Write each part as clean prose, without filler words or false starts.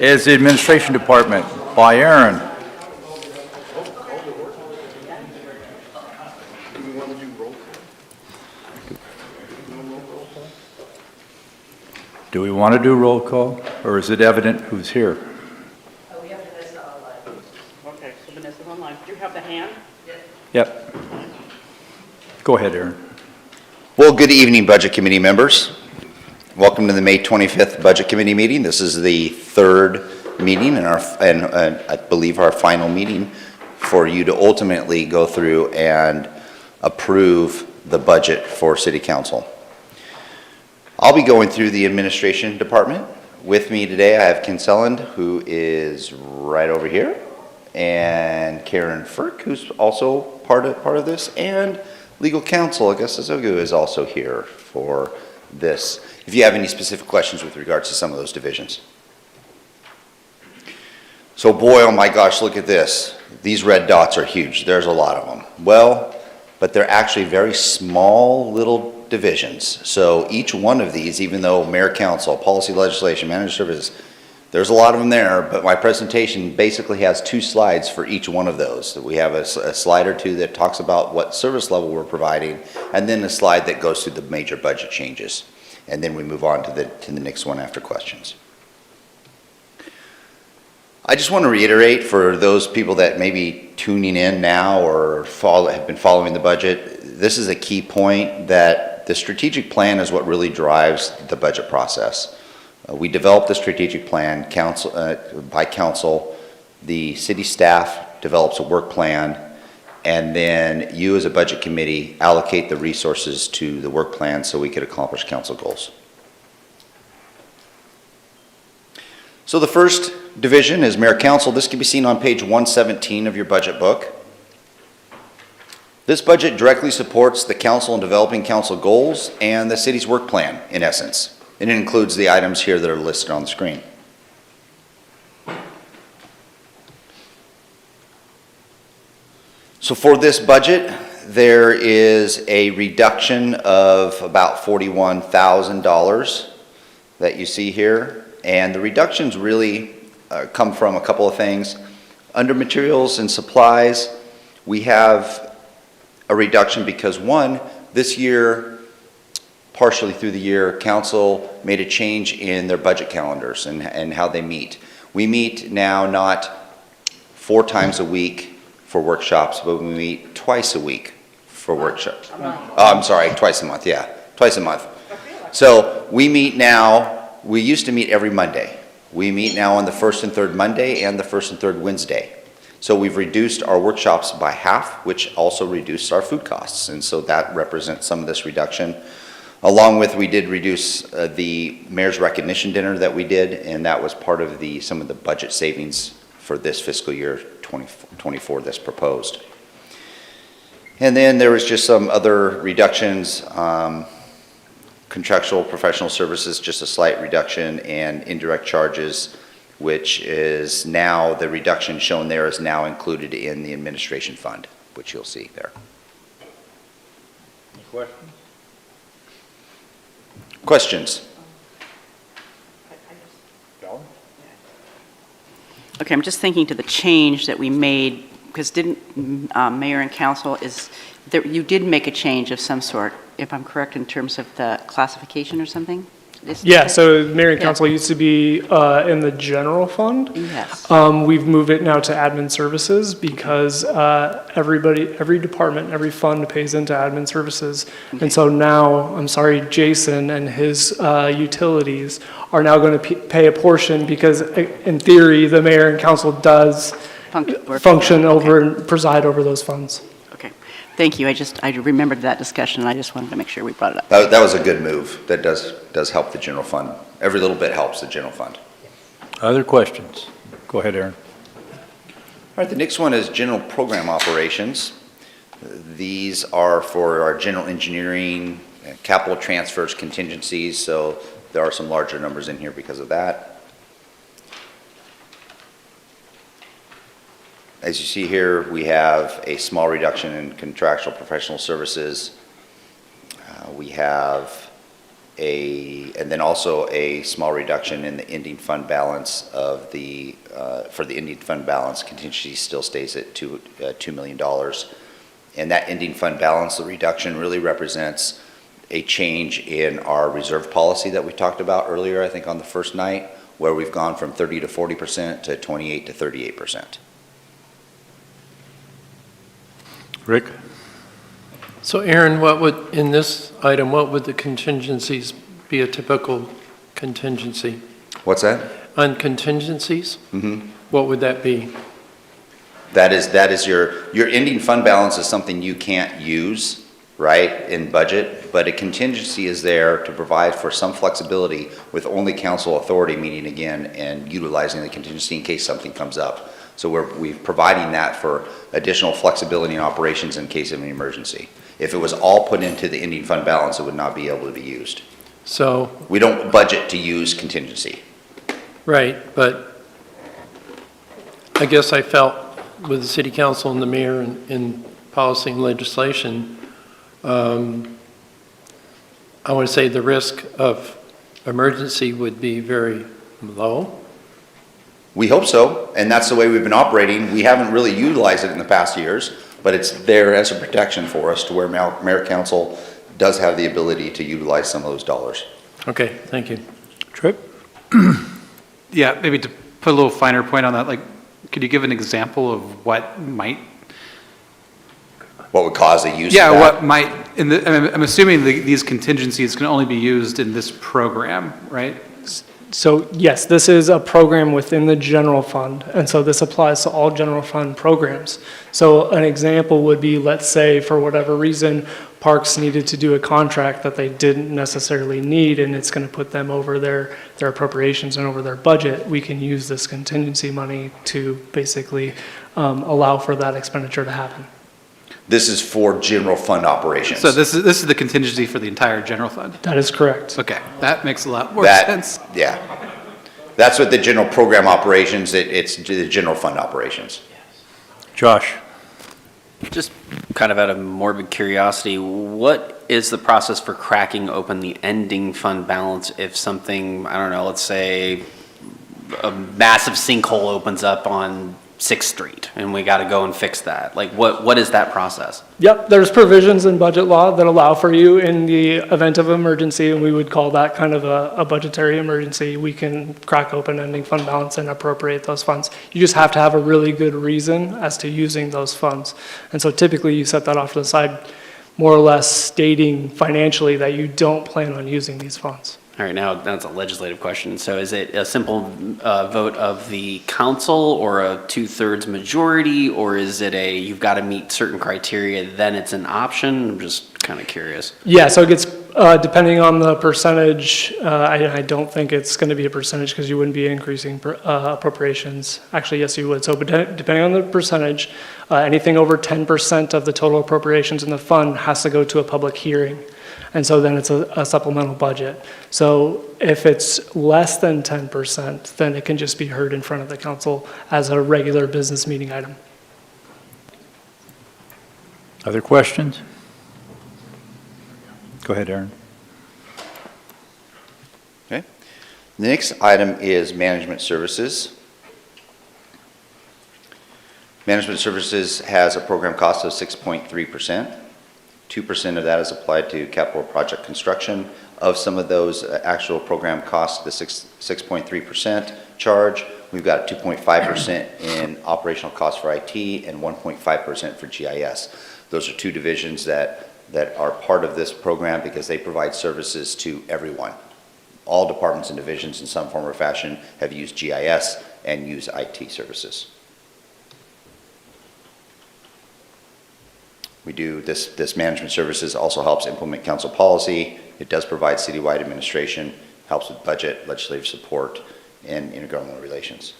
is the Administration Department by Aaron. Do we want to do roll call, or is it evident who's here? Oh, we have Vanessa online. Okay, so Vanessa's online. Do you have the hand? Yep. Go ahead, Aaron. Well, good evening, Budget Committee members. Welcome to the May 25th Budget Committee meeting. This is the third meeting and I believe our final meeting for you to ultimately go through and approve the budget for City Council. I'll be going through the Administration Department. With me today, I have Ken Selland, who is right over here, and Karen Firk, who's also part of this, and Legal Counsel Augusta Zogu is also here for this, if you have any specific questions with regards to some of those divisions. So boy, oh my gosh, look at this. These red dots are huge. There's a lot of them. Well, but they're actually very small little divisions. So each one of these, even though Mayor Council, Policy Legislation, Managed Services, there's a lot of them there, but my presentation basically has 2 slides for each one of those. We have a slide or 2 that talks about what service level we're providing, and then a slide that goes through the major budget changes. And then we move on to the next one after questions. I just want to reiterate for those people that may be tuning in now or have been following the budget, this is a key point that the strategic plan is what really drives the budget process. We develop the strategic plan by council, the city staff develops a work plan, and then you as a budget committee allocate the resources to the work plan so we could accomplish council goals. So the first division is Mayor Council. This can be seen on page 117 of your budget book. This budget directly supports the council in developing council goals and the city's work plan, in essence. And it includes the items here that are listed on the screen. So for this budget, there is a reduction of about $41,000 that you see here. And the reductions really come from a couple of things. Under materials and supplies, we have a reduction because one, this year, partially through the year, council made a change in their budget calendars and how they meet. We meet now not 4 times a week for workshops, but we meet twice a week for workshops. Oh, I'm sorry, twice a month, yeah, twice a month. So we meet now, we used to meet every Monday. We meet now on the 1st and 3rd Monday and the 1st and 3rd Wednesday. So we've reduced our workshops by half, which also reduced our food costs. And so that represents some of this reduction. Along with, we did reduce the mayor's recognition dinner that we did, and that was part of some of the budget savings for this fiscal year 2024 that's proposed. And then there was just some other reductions, contractual professional services, just a slight reduction, and indirect charges, which is now, the reduction shown there is now included in the administration fund, which you'll see there. Any questions? Questions? Okay, I'm just thinking to the change that we made, because didn't Mayor and Council, you did make a change of some sort, if I'm correct, in terms of the classification or something? Yeah, so Mayor and Council used to be in the general fund. Yes. We've moved it now to admin services because every department, every fund pays into admin services. Okay. And so now, I'm sorry, Jason and his utilities are now going to pay a portion because in theory, the Mayor and Council does function over and preside over those funds. Thank you. I remembered that discussion, and I just wanted to make sure we brought it up. That was a good move. That does help the general fund. Every little bit helps the general fund. Other questions? Go ahead, Aaron. All right, the next one is general program operations. These are for our general engineering, capital transfers, contingencies, so there are some larger numbers in here because of that. As you see here, we have a small reduction in contractual professional services. We have and then also a small reduction in the ending fund balance of the, for the ending fund balance, contingency still stays at $2 million. And that ending fund balance, the reduction really represents a change in our reserve policy that we talked about earlier, I think on the first night, where we've gone from 30 to 40% to 28 to 38%. Rick? So Aaron, what would, in this item, what would the contingencies be a typical contingency? What's that? On contingencies, Mm-hmm. what would that be? That is your ending fund balance is something you can't use, right, in budget, but a contingency is there to provide for some flexibility with only council authority meeting again and utilizing the contingency in case something comes up. So we're providing that for additional flexibility in operations in case of an emergency. If it was all put into the ending fund balance, it would not be able to be used. So, We don't budget to use contingency. right, but I guess I felt with the city council and the mayor in policy and legislation, I want to say the risk of emergency would be very low. We hope so, and that's the way we've been operating. We haven't really utilized it in the past years, but it's there as a protection for us to where mayor council does have the ability to utilize some of those dollars. Okay, thank you. Trip? Yeah, maybe to put a little finer point on that, like, could you give an example of what might? What would cause the use of Yeah, that? what might, I'm assuming these contingencies can only be used in this program, right? So yes, this is a program within the general fund, and so this applies to all general fund programs. So an example would be, let's say, for whatever reason, Parks needed to do a contract that they didn't necessarily need, and it's going to put them over their appropriations and over their budget. We can use this contingency money to basically allow for that expenditure to happen. This is for general fund operations. So this is the contingency for the entire general fund? That is correct. Okay, that makes a lot more That- sense. Yeah. That's what the general program operations, it's the general fund operations. Josh? Just kind of out of morbid curiosity, what is the process for cracking open the ending fund balance if something, I don't know, let's say a massive sinkhole opens up on 6th Street and we got to go and fix that? Like, what is that process? Yep, there's provisions in budget law that allow for you in the event of emergency, and we would call that kind of a budgetary emergency. We can crack open ending fund balance and appropriate those funds. You just have to have a really good reason as to using those funds. And so typically you set that off to the side, more or less stating financially that you don't plan on using these funds. All right, now that's a legislative question. So is it a simple vote of the council or a 2/3 majority, or is it you've got to meet certain criteria, then it's an option? I'm just kind of curious. Yeah, so it gets, depending on the percentage, I don't think it's going to be a percentage because you wouldn't be increasing appropriations. Actually, yes, you would. So depending on the percentage, anything over 10% of the total appropriations in the fund has to go to a public hearing. And so then it's a supplemental budget. So if it's less than 10%, then it can just be heard in front of the council as a regular business meeting item. Other questions? Go ahead, Aaron. Okay. The next item is management services. Management services has a program cost of 6.3%. 2% of that is applied to capital project construction. Of some of those actual program costs, the 6.3% charge, we've got 2.5% in operational costs for IT and 1.5% for GIS. Those are two divisions that are part of this program because they provide services to everyone. All departments and divisions in some form or fashion have used GIS and use IT services. We do this management services also helps implement council policy. It does provide citywide administration, helps with budget, legislative support, and intergovernmental relations.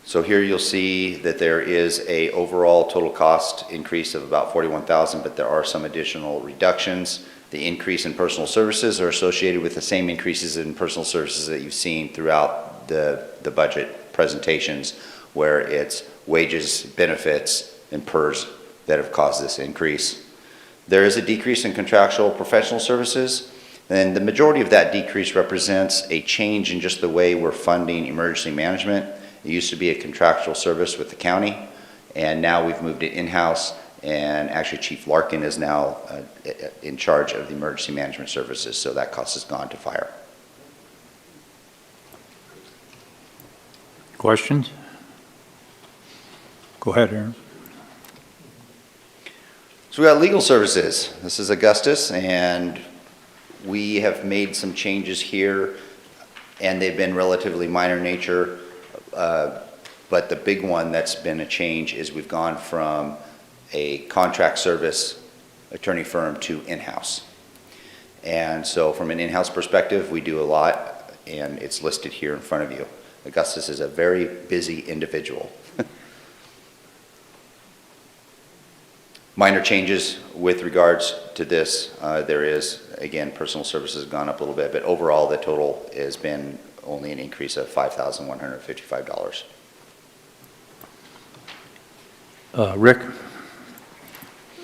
So here you'll see that there is a overall total cost increase of about $41,000, but there are some additional reductions. The increase in personal services are associated with the same increases in personal services that you've seen throughout the budget presentations, where it's wages, benefits, and PERS that have caused this increase. There is a decrease in contractual professional services, and the majority of that decrease represents a change in just the way we're funding emergency management. It used to be a contractual service with the county, and now we've moved it in-house, and actually Chief Larkin is now in charge of the emergency management services, so that cost has gone to fire. Questions? Go ahead, Aaron. So we got legal services. This is Augustus, and we have made some changes here, and they've been relatively minor in nature. But the big one that's been a change is we've gone from a contract service attorney firm to in-house. And so from an in-house perspective, we do a lot, and it's listed here in front of you. Augustus is a very busy individual. Minor changes with regards to this. There is, again, personal services have gone up a little bit, but overall the total has been only an increase of $5,155. Rick?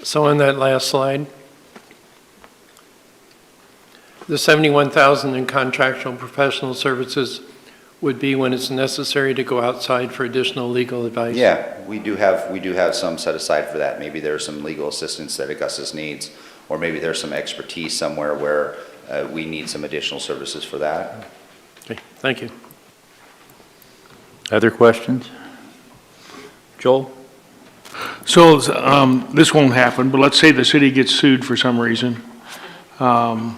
So on that last slide, the 71,000 in contractual and professional services would be when it's necessary to go outside for additional legal advice? Yeah, we do have some set aside for that. Maybe there's some legal assistance that Augustus needs, or maybe there's some expertise somewhere where we need some additional services for that. Okay, thank you. Other questions? Joel? So this won't happen, but let's say the city gets sued for some reason, and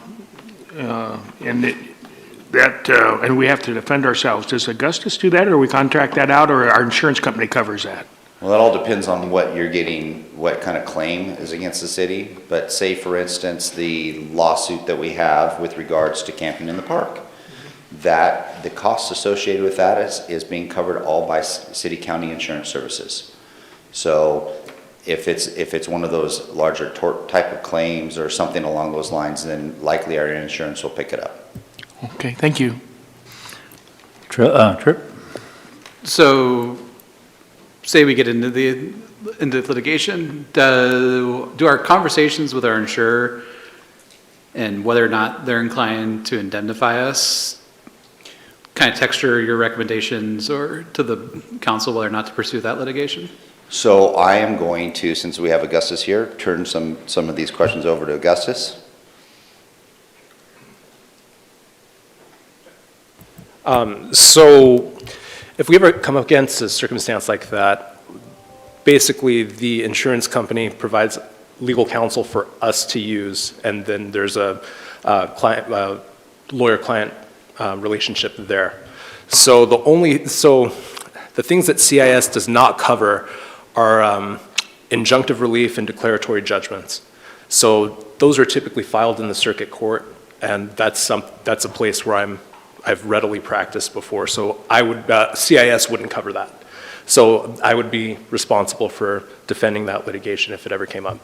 and we have to defend ourselves. Does Augustus do that, or we contract that out, or our insurance company covers that? Well, that all depends on what you're getting, what kind of claim is against the city. But say, for instance, the lawsuit that we have with regards to camping in the park, that the costs associated with that is being covered all by city county insurance services. So if it's one of those larger tort type of claims or something along those lines, then likely our insurance will pick it up. Okay, thank you. Tripp? So, say we get into litigation, do our conversations with our insurer and whether or not they're inclined to indemnify us kind of texture your recommendations or to the council whether or not to pursue that litigation? So I am going to, since we have Augustus here, turn some of these questions over to Augustus. So if we ever come up against a circumstance like that, basically the insurance company provides legal counsel for us to use, and then there's a lawyer-client relationship there. So the things that CIS does not cover are injunctive relief and declaratory judgments. So those are typically filed in the circuit court, and that's a place where I've readily practiced before. So CIS wouldn't cover that. So I would be responsible for defending that litigation if it ever came up.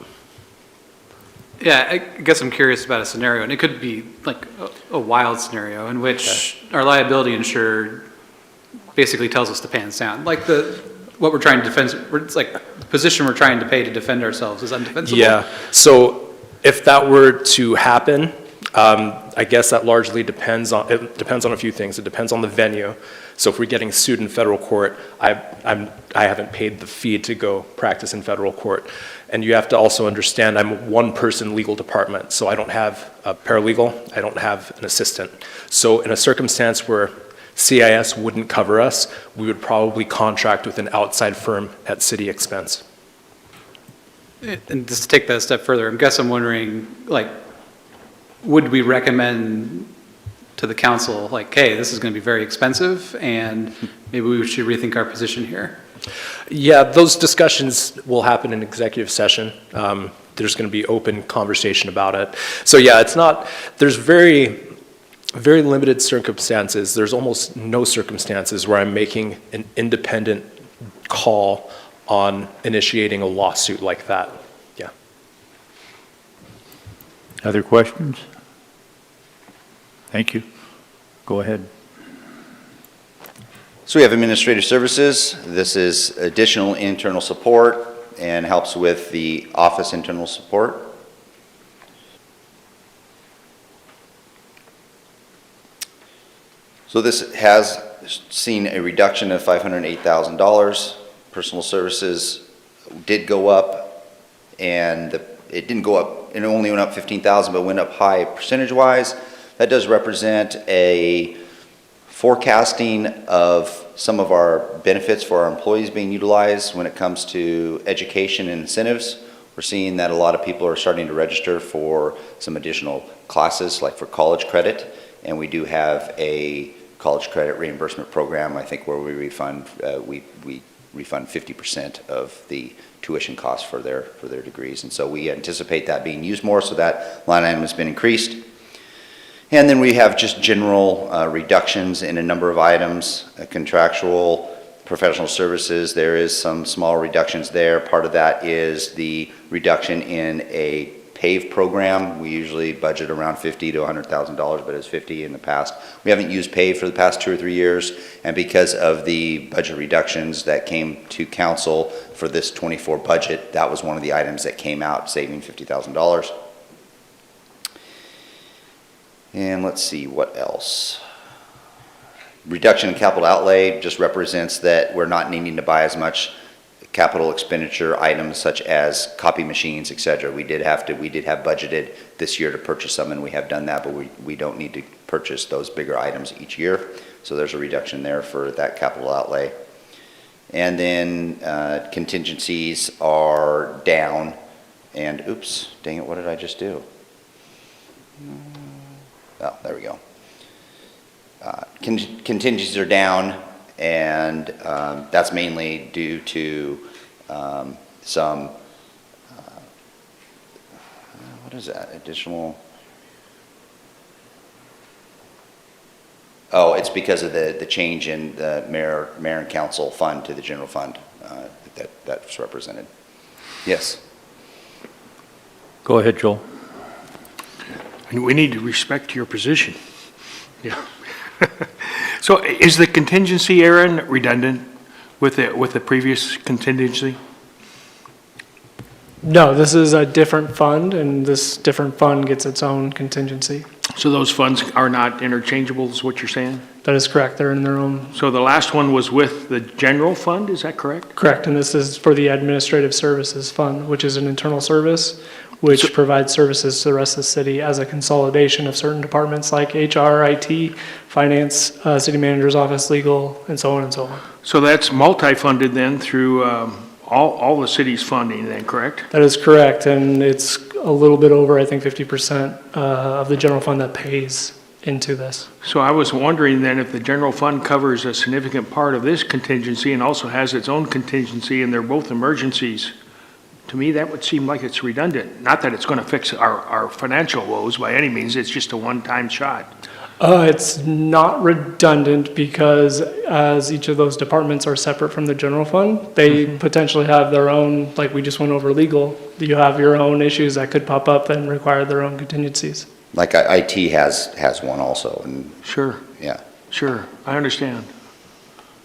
Yeah, I guess I'm curious about a scenario, and it could be like a wild scenario in which our liability insurer basically tells us to pay and sound. Like what we're trying to defend, it's like the position we're trying to pay to defend ourselves is undefensible. Yeah, so if that were to happen, I guess that largely depends on a few things. It depends on the venue. So if we're getting sued in federal court, I haven't paid the fee to go practice in federal court. And you have to also understand I'm a one-person legal department, so I don't have a paralegal, I don't have an assistant. So in a circumstance where CIS wouldn't cover us, we would probably contract with an outside firm at city expense. And just to take that a step further, I guess I'm wondering, like, would we recommend to the council, like, hey, this is going to be very expensive, and maybe we should rethink our position here? Yeah, those discussions will happen in executive session. There's going to be open conversation about it. So yeah, there's very, very limited circumstances. There's almost no circumstances where I'm making an independent call on initiating a lawsuit like that. Yeah. Other questions? Thank you. Go ahead. So we have administrative services. This is additional internal support and helps with the office internal support. So this has seen a reduction of $508,000. Personal services did go up, and it didn't go up, it only went up 15,000, but went up high percentage-wise. That does represent a forecasting of some of our benefits for our employees being utilized when it comes to education and incentives. We're seeing that a lot of people are starting to register for some additional classes, like for college credit, and we do have a college credit reimbursement program, I think, where we refund 50% of the tuition costs for their degrees, and so we anticipate that being used more, so that line item has been increased. And then we have just general reductions in a number of items, contractual, professional services. There is some small reductions there. Part of that is the reduction in a PAVE program. We usually budget around $50,000 to $100,000, but it's $50,000 in the past. We haven't used PAVE for the past 2 or 3 years, and because of the budget reductions that came to council for this '24 budget, that was one of the items that came out, saving $50,000. And let's see what else. Reduction in capital outlay just represents that we're not needing to buy as much capital expenditure items such as copy machines, et cetera. We did have budgeted this year to purchase some, and we have done that, but we don't need to purchase those bigger items each year. So there's a reduction there for that capital outlay. And then contingencies are down, and oops, dang it, what did I just do? Oh, there we go. Contingencies are down, and that's mainly due to some, what is that, additional? Oh, it's because of the change in the mayor and council fund to the general fund that's represented. Yes. Go ahead, Joel. And we need to respect your position. Yeah. So is the contingency, Aaron, redundant with the previous contingency? No, this is a different fund, and this different fund gets its own contingency. So those funds are not interchangeable, is what you're saying? That is correct. They're in their own. So the last one was with the general fund, is that correct? Correct, and this is for the Administrative Services Fund, which is an internal service, which provides services to the rest of the city as a consolidation of certain departments like HR, IT, finance, city manager's office, legal, and so on and so on. So that's multi-funded then through all the city's funding then, correct? That is correct, and it's a little bit over, I think, 50% of the general fund that pays into this. So I was wondering then if the general fund covers a significant part of this contingency and also has its own contingency, and they're both emergencies. To me, that would seem like it's redundant. Not that it's going to fix our financial woes by any means, it's just a one-time shot. It's not redundant because as each of those departments are separate from the general fund, they potentially have their own, like we just went over legal, you have your own issues that could pop up and require their own contingencies. Like IT has one also, and Sure, yeah. sure, I understand.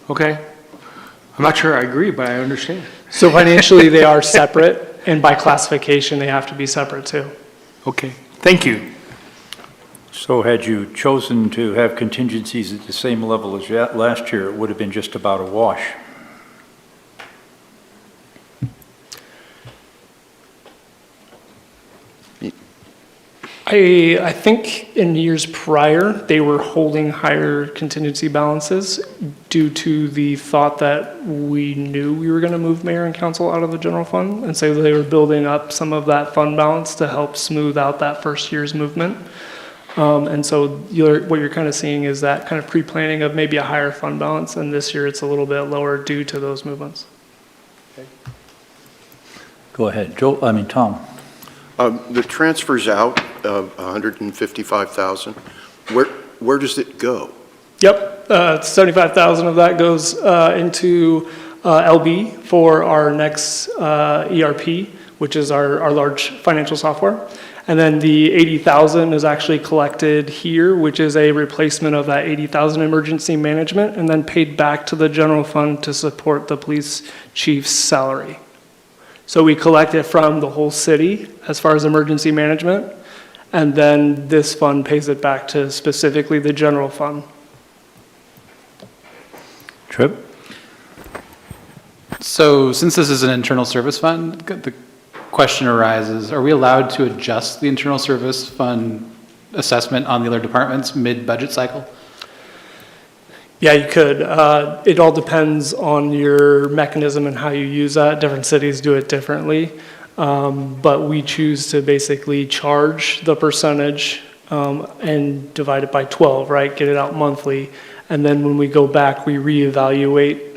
Okay. I'm not sure I agree, but I understand. So financially, they are separate, and by classification, they have to be separate too. Okay, thank you. So had you chosen to have contingencies at the same level as last year, it would have been just about a wash. I think in years prior, they were holding higher contingency balances due to the thought that we knew we were going to move mayor and council out of the general fund. And so they were building up some of that fund balance to help smooth out that first year's movement. And so what you're kind of seeing is that kind of pre-planning of maybe a higher fund balance. And this year it's a little bit lower due to those movements. Go ahead, Tom. The transfers out of $155,000, where does it go? Yep, 75,000 of that goes into LB for our next ERP, which is our large financial software. And then the 80,000 is actually collected here, which is a replacement of that 80,000 emergency management, and then paid back to the general fund to support the police chief's salary. So we collect it from the whole city as far as emergency management, and then this fund pays it back to specifically the general fund. Tripp? So since this is an internal service fund, the question arises, are we allowed to adjust the internal service fund assessment on the other departments mid-budget cycle? Yeah, you could. It all depends on your mechanism and how you use that. Different cities do it differently. But we choose to basically charge the percentage and divide it by 12, right? Get it out monthly. And then when we go back, we reevaluate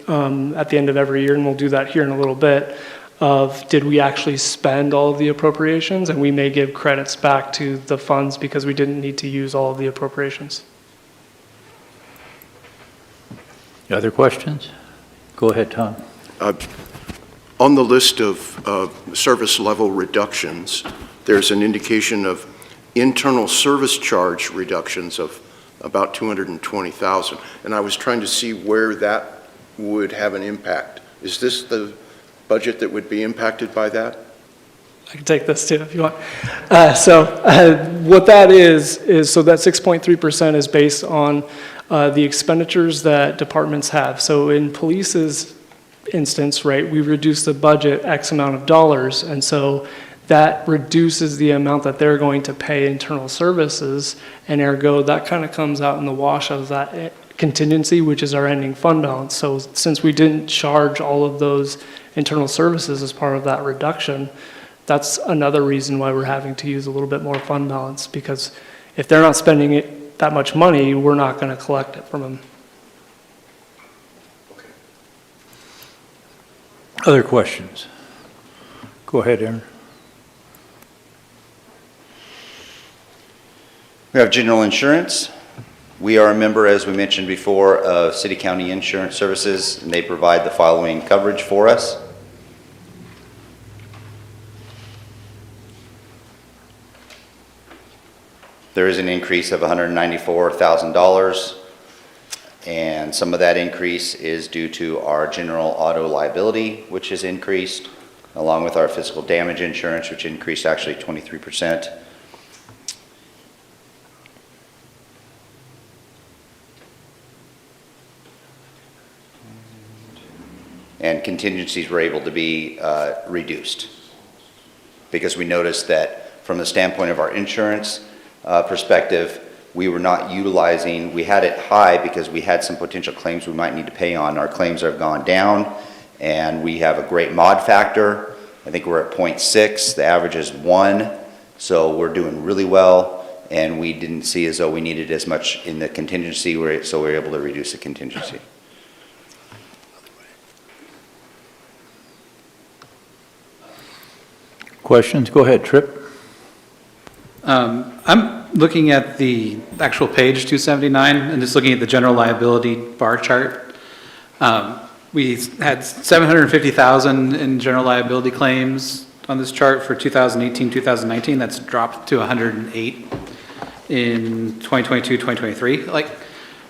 at the end of every year, and we'll do that here in a little bit, of did we actually spend all of the appropriations? And we may give credits back to the funds because we didn't need to use all of the appropriations. Other questions? Go ahead, Tom. On the list of service level reductions, there's an indication of internal service charge reductions of about 220,000. And I was trying to see where that would have an impact. Is this the budget that would be impacted by that? I can take this too if you want. What that is so that 6.3% is based on the expenditures that departments have. So in police's instance, right, we reduce the budget X amount of dollars, and so that reduces the amount that they're going to pay internal services, and ergo, that kind of comes out in the wash of that contingency, which is our ending fund balance. So since we didn't charge all of those internal services as part of that reduction, that's another reason why we're having to use a little bit more fund balance, because if they're not spending it that much money, we're not going to collect it from them. Other questions? Go ahead, Aaron. We have general insurance. We are a member, as we mentioned before, of City County Insurance Services, and they provide the following coverage for us. There is an increase of $194,000, and some of that increase is due to our general auto liability, which has increased, along with our physical damage insurance, which increased actually 23%. And contingencies were able to be reduced, because we noticed that from the standpoint of our insurance perspective, we were not utilizing, we had it high because we had some potential claims we might need to pay on. Our claims have gone down, and we have a great mod factor. I think we're at 0.6, the average is 1, so we're doing really well, and we didn't see as though we needed as much in the contingency, so we were able to reduce the contingency. Questions? Go ahead, Tripp. I'm looking at the actual page 279 and just looking at the general liability bar chart. We had 750,000 in general liability claims on this chart for 2018, 2019. That's dropped to 108 in 2022, 2023. Like,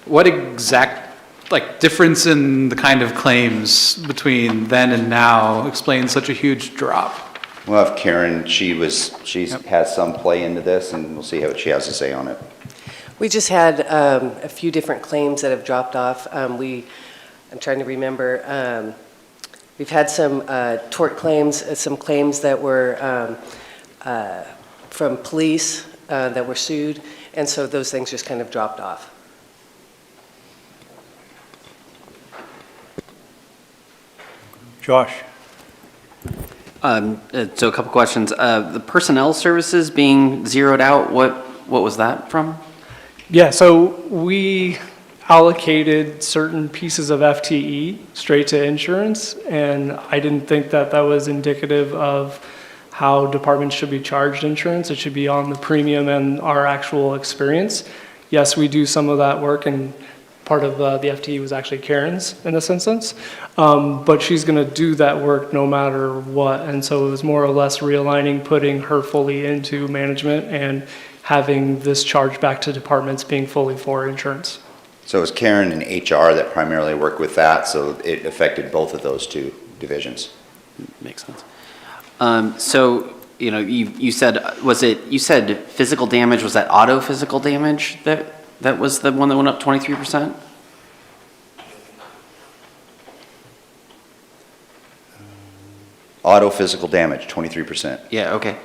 what exact, like, difference in the kind of claims between then and now explains such a huge drop? We'll have Karen, she has some play into this, and we'll see what she has to say on it. We just had a few different claims that have dropped off. I'm trying to remember. We've had some tort claims, some claims that were from police that were sued, and so those things just kind of dropped off. Josh? So a couple questions. The personnel services being zeroed out, what was that from? Yeah, so we allocated certain pieces of FTE straight to insurance, and I didn't think that that was indicative of how departments should be charged insurance. It should be on the premium and our actual experience. Yes, we do some of that work, and part of the FTE was actually Karen's in this instance, but she's going to do that work no matter what, and so it was more or less realigning, putting her fully into management and having this charge back to departments being fully for insurance. So it was Karen and HR that primarily worked with that, so it affected both of those two divisions. Makes sense. So, you know, you said, you said physical damage, was that auto physical damage that was the one that went up 23%? Auto physical damage, 23%. Yeah, okay.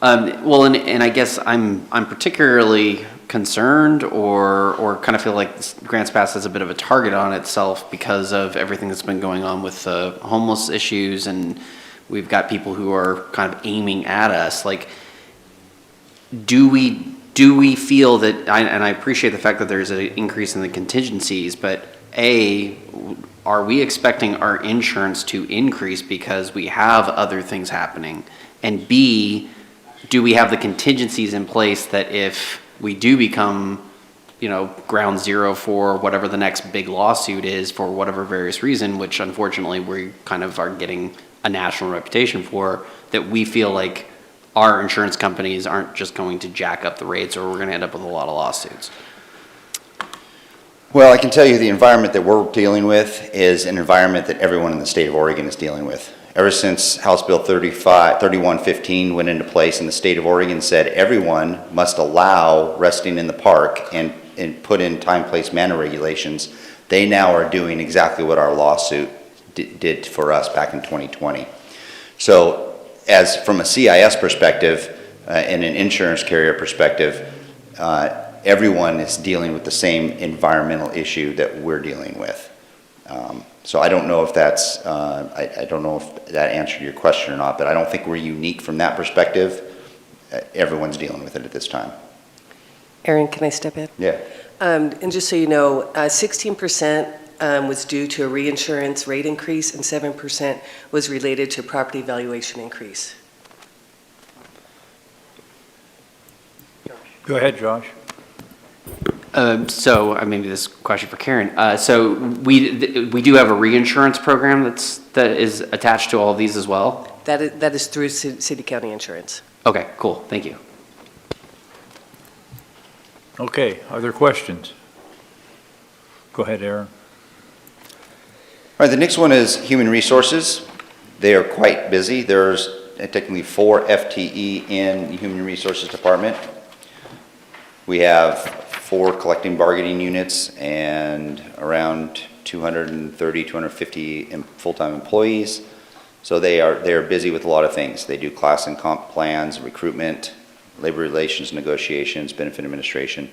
Well, and I guess I'm particularly concerned or kind of feel like Grants Pass has a bit of a target on itself because of everything that's been going on with the homeless issues, and we've got people who are kind of aiming at us. Like, do we feel that, and I appreciate the fact that there's an increase in the contingencies, but A, are we expecting our insurance to increase because we have other things happening? And B, do we have the contingencies in place that if we do become, ground zero for whatever the next big lawsuit is for whatever various reason, which unfortunately we kind of are getting a national reputation for, that we feel like our insurance companies aren't just going to jack up the rates or we're going to end up with a lot of lawsuits? Well, I can tell you the environment that we're dealing with is an environment that everyone in the state of Oregon is dealing with. Ever since House Bill 3115 went into place and the state of Oregon said everyone must allow resting in the park and put in time, place, manner regulations, they now are doing exactly what our lawsuit did for us back in 2020. So as from a CIS perspective and an insurance carrier perspective, everyone is dealing with the same environmental issue that we're dealing with. So I don't know if that's, I don't know if that answered your question or not, but I don't think we're unique from that perspective. Everyone's dealing with it at this time. Aaron, can I step in? Yeah. And just so you know, 16% was due to a reinsurance rate increase and 7% was related to property valuation increase. Go ahead, Josh. So maybe this question for Karen. So we do have a reinsurance program that is attached to all of these as well? That is through city county insurance. Okay, cool. Thank you. Okay, are there questions? Go ahead, Aaron. All right, the next one is human resources. They are quite busy. There's technically 4 FTE in the human resources department. We have 4 collecting bargaining units and around 230, 250 full-time employees. So they are busy with a lot of things. They do class and comp plans, recruitment, labor relations, negotiations, benefit administration.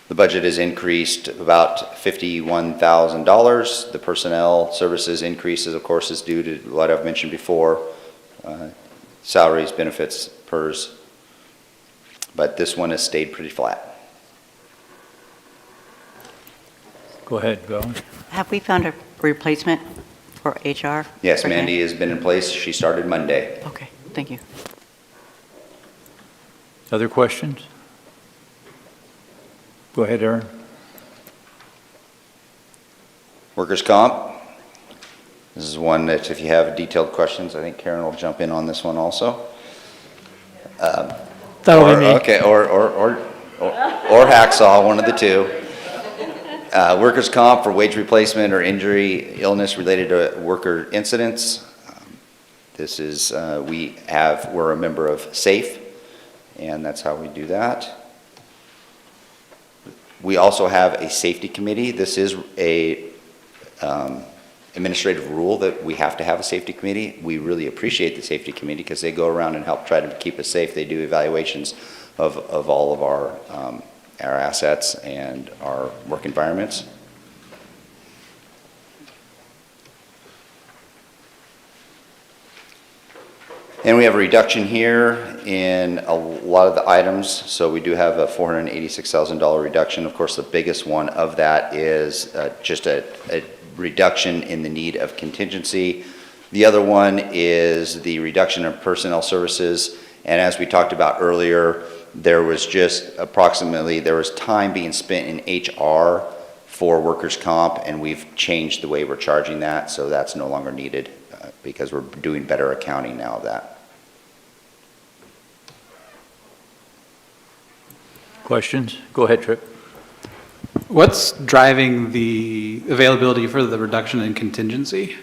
The budget has increased about $51,000. The personnel services increases, of course, is due to what I've mentioned before. Salaries, benefits, PERS, but this one has stayed pretty flat. Go ahead, Val. Have we found a replacement for HR? Yes, for Mandy Ken? has been in place. She started Monday. Okay, thank you. Other questions? Go ahead, Aaron. Workers' comp. This is one that if you have detailed questions, I think Karen will jump in on this one also. That'll be me. Okay, or Hacksaw, one of the two. Workers' comp for wage replacement or injury, illness related to worker incidents. This is, we're a member of SAFE, and that's how we do that. We also have a safety committee. This is a administrative rule that we have to have a safety committee. We really appreciate the safety committee because they go around and help try to keep us safe. They do evaluations of all of our assets and our work environments. And we have a reduction here in a lot of the items. So we do have a $486,000 reduction. Of course, the biggest one of that is just a reduction in the need of contingency. The other one is the reduction of personnel services. And as we talked about earlier, there was time being spent in HR for workers' comp, and we've changed the way we're charging that, so that's no longer needed because we're doing better accounting now of that. Questions? Go ahead, Tripp. What's driving the availability for the reduction in contingency?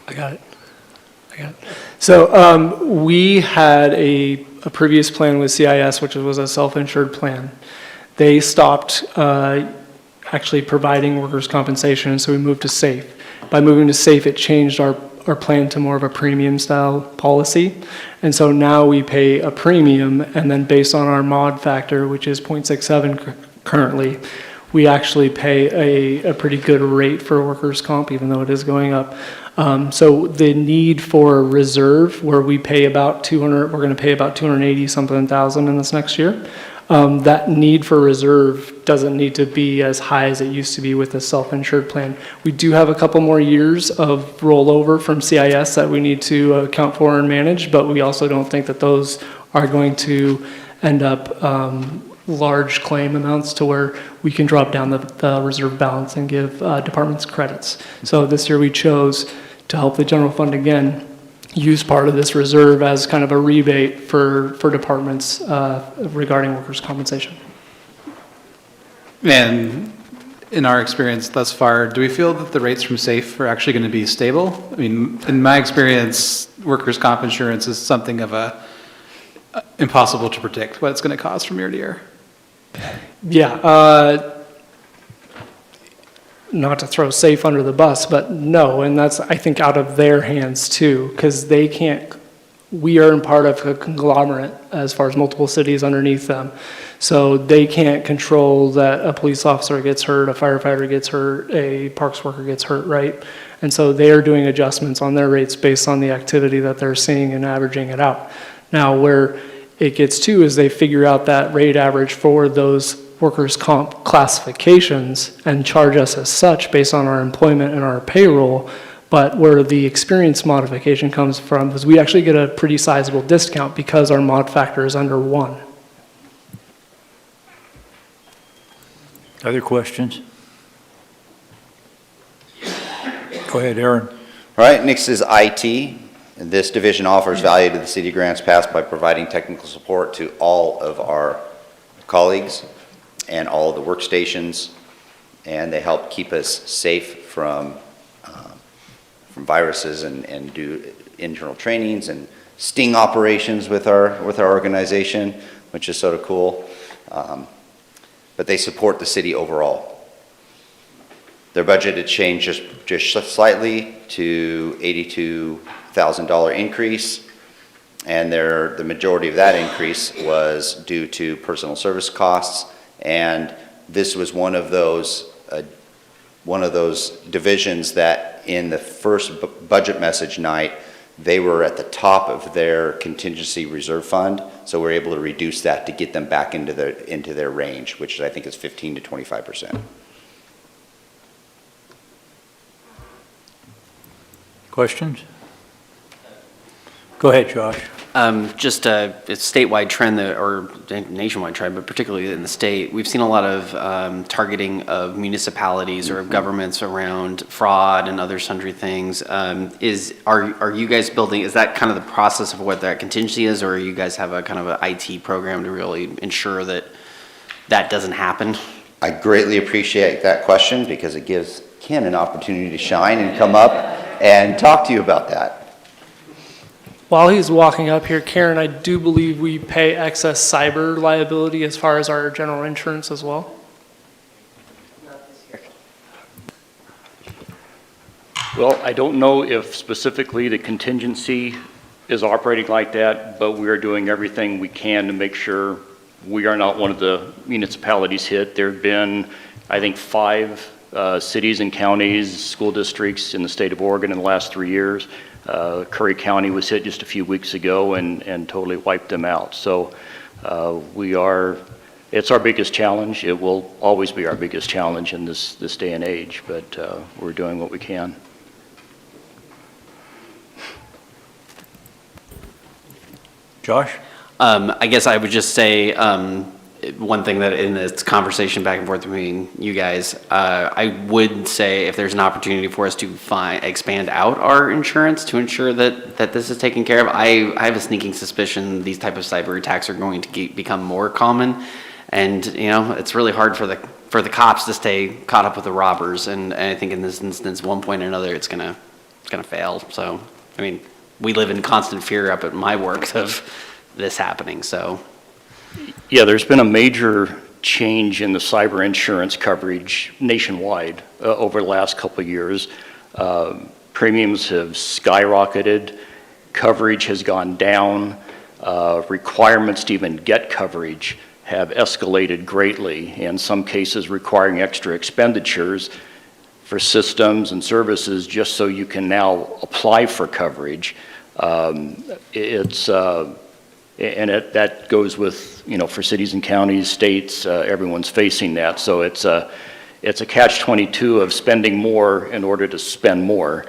I got it. So we had a previous plan with CIS, which was a self-insured plan. They stopped actually providing workers' compensation, and so we moved to SAFE. By moving to SAFE, it changed our plan to more of a premium style policy. And so now we pay a premium, and then based on our mod factor, which is 0.67 currently, we actually pay a pretty good rate for workers' comp, even though it is going up. So the need for a reserve, where we pay about 200, we're going to pay about 280 something thousand in this next year. That need for reserve doesn't need to be as high as it used to be with the self-insured plan. We do have a couple more years of rollover from CIS that we need to account for and manage, but we also don't think that those are going to end up large claim amounts to where we can drop down the reserve balance and give departments credits. So this year we chose to help the general fund again use part of this reserve as kind of a rebate for departments regarding workers' compensation. And in our experience thus far, do we feel that the rates from SAFE are actually going to be stable? I mean, in my experience, workers' comp insurance is something of a impossible to predict what it's going to cost from year to year. Yeah, not to throw SAFE under the bus, but no, and that's, I think, out of their hands too, because they can't, we are in part of a conglomerate as far as multiple cities underneath them. So they can't control that a police officer gets hurt, a firefighter gets hurt, a parks worker gets hurt, right? And so they are doing adjustments on their rates based on the activity that they're seeing and averaging it out. Now, where it gets to is they figure out that rate average for those workers' comp classifications and charge us as such based on our employment and our payroll. But where the experience modification comes from is we actually get a pretty sizable discount because our mod factor is under 1. Other questions? Go ahead, Aaron. All right, next is IT. This division offers value to the city grants passed by providing technical support to all of our colleagues and all of the workstations, and they help keep us safe from viruses and do internal trainings and sting operations with our organization, which is sort of cool. But they support the city overall. Their budget had changed just slightly to $82,000 increase, and the majority of that increase was due to personal service costs, and this was one of those divisions that in the first budget message night, they were at the top of their contingency reserve fund, so we're able to reduce that to get them back into their range, which I think is 15 to 25%. Questions? Go ahead, Josh. Just a statewide trend or nationwide trend, but particularly in the state, we've seen a lot of targeting of municipalities or of governments around fraud and other sundry things. Are you guys building, is that kind of the process of what that contingency is, or you guys have a kind of an IT program to really ensure that that doesn't happen? I greatly appreciate that question because it gives Ken an opportunity to shine and come up and talk to you about that. While he's walking up here, Karen, I do believe we pay excess cyber liability as far as our general insurance as well. Well, I don't know if specifically the contingency is operating like that, but we are doing everything we can to make sure we are not one of the municipalities hit. There have been, I think, 5 cities and counties, school districts in the state of Oregon in the last 3 years. Curry County was hit just a few weeks ago and totally wiped them out. So it's our biggest challenge. It will always be our biggest challenge in this day and age, but we're doing what we can. Josh? I guess I would just say one thing that in this conversation back and forth between you guys, I would say if there's an opportunity for us to expand out our insurance to ensure that this is taken care of, I have a sneaking suspicion these type of cyber attacks are going to become more common, and it's really hard for the cops to stay caught up with the robbers, and I think in this instance, one point or another, it's gonna fail. So I mean, we live in constant fear up at my work of this happening. So. Yeah, there's been a major change in the cyber insurance coverage nationwide over the last couple of years. Premiums have skyrocketed, coverage has gone down, requirements to even get coverage have escalated greatly, in some cases requiring extra expenditures for systems and services just so you can now apply for coverage. That goes with, for cities and counties, states, everyone's facing that. So it's a catch-22 of spending more in order to spend more.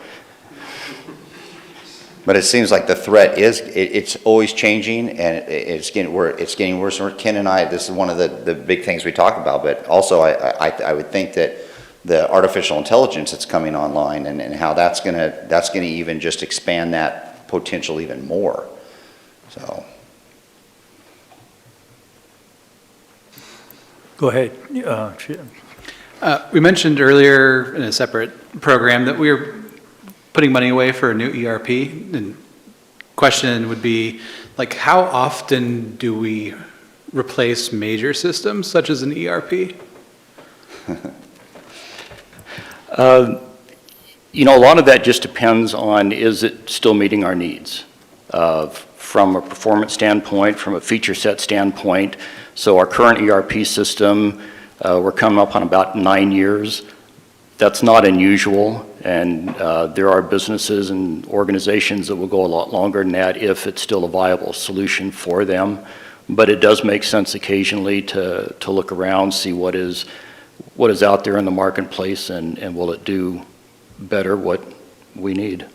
But it seems like the threat it's always changing, and it's getting worse. Ken and I, this is one of the big things we talk about, but also I would think that the artificial intelligence that's coming online and how that's gonna even just expand that potential even more. So. Go ahead. We mentioned earlier in a separate program that we were putting money away for a new ERP. And question would be, like, how often do we replace major systems such as an ERP? A lot of that just depends on, is it still meeting our needs? From a performance standpoint, from a feature set standpoint. So our current ERP system, we're coming up on about 9 years. That's not unusual, and there are businesses and organizations that will go a lot longer than that if it's still a viable solution for them. But it does make sense occasionally to look around, see what is out there in the marketplace, and will it do better what we need.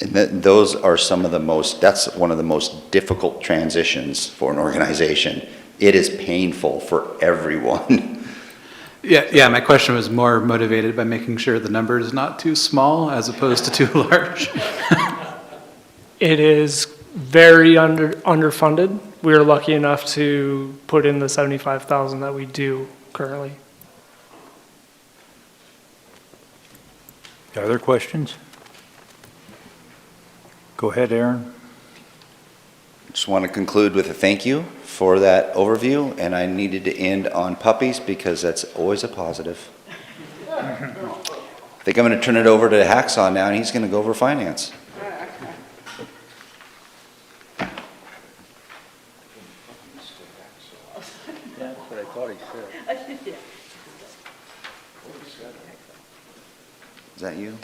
And those are that's one of the most difficult transitions for an organization. It is painful for everyone. Yeah, my question was more motivated by making sure the number is not too small as opposed to too large. It is very underfunded. We are lucky enough to put in the 75,000 that we do currently. Other questions? Go ahead, Aaron. Just want to conclude with a thank you for that overview, and I needed to end on puppies because that's always a positive. I think I'm going to turn it over to Hacksaw now, and he's going to go over finance. Is that you?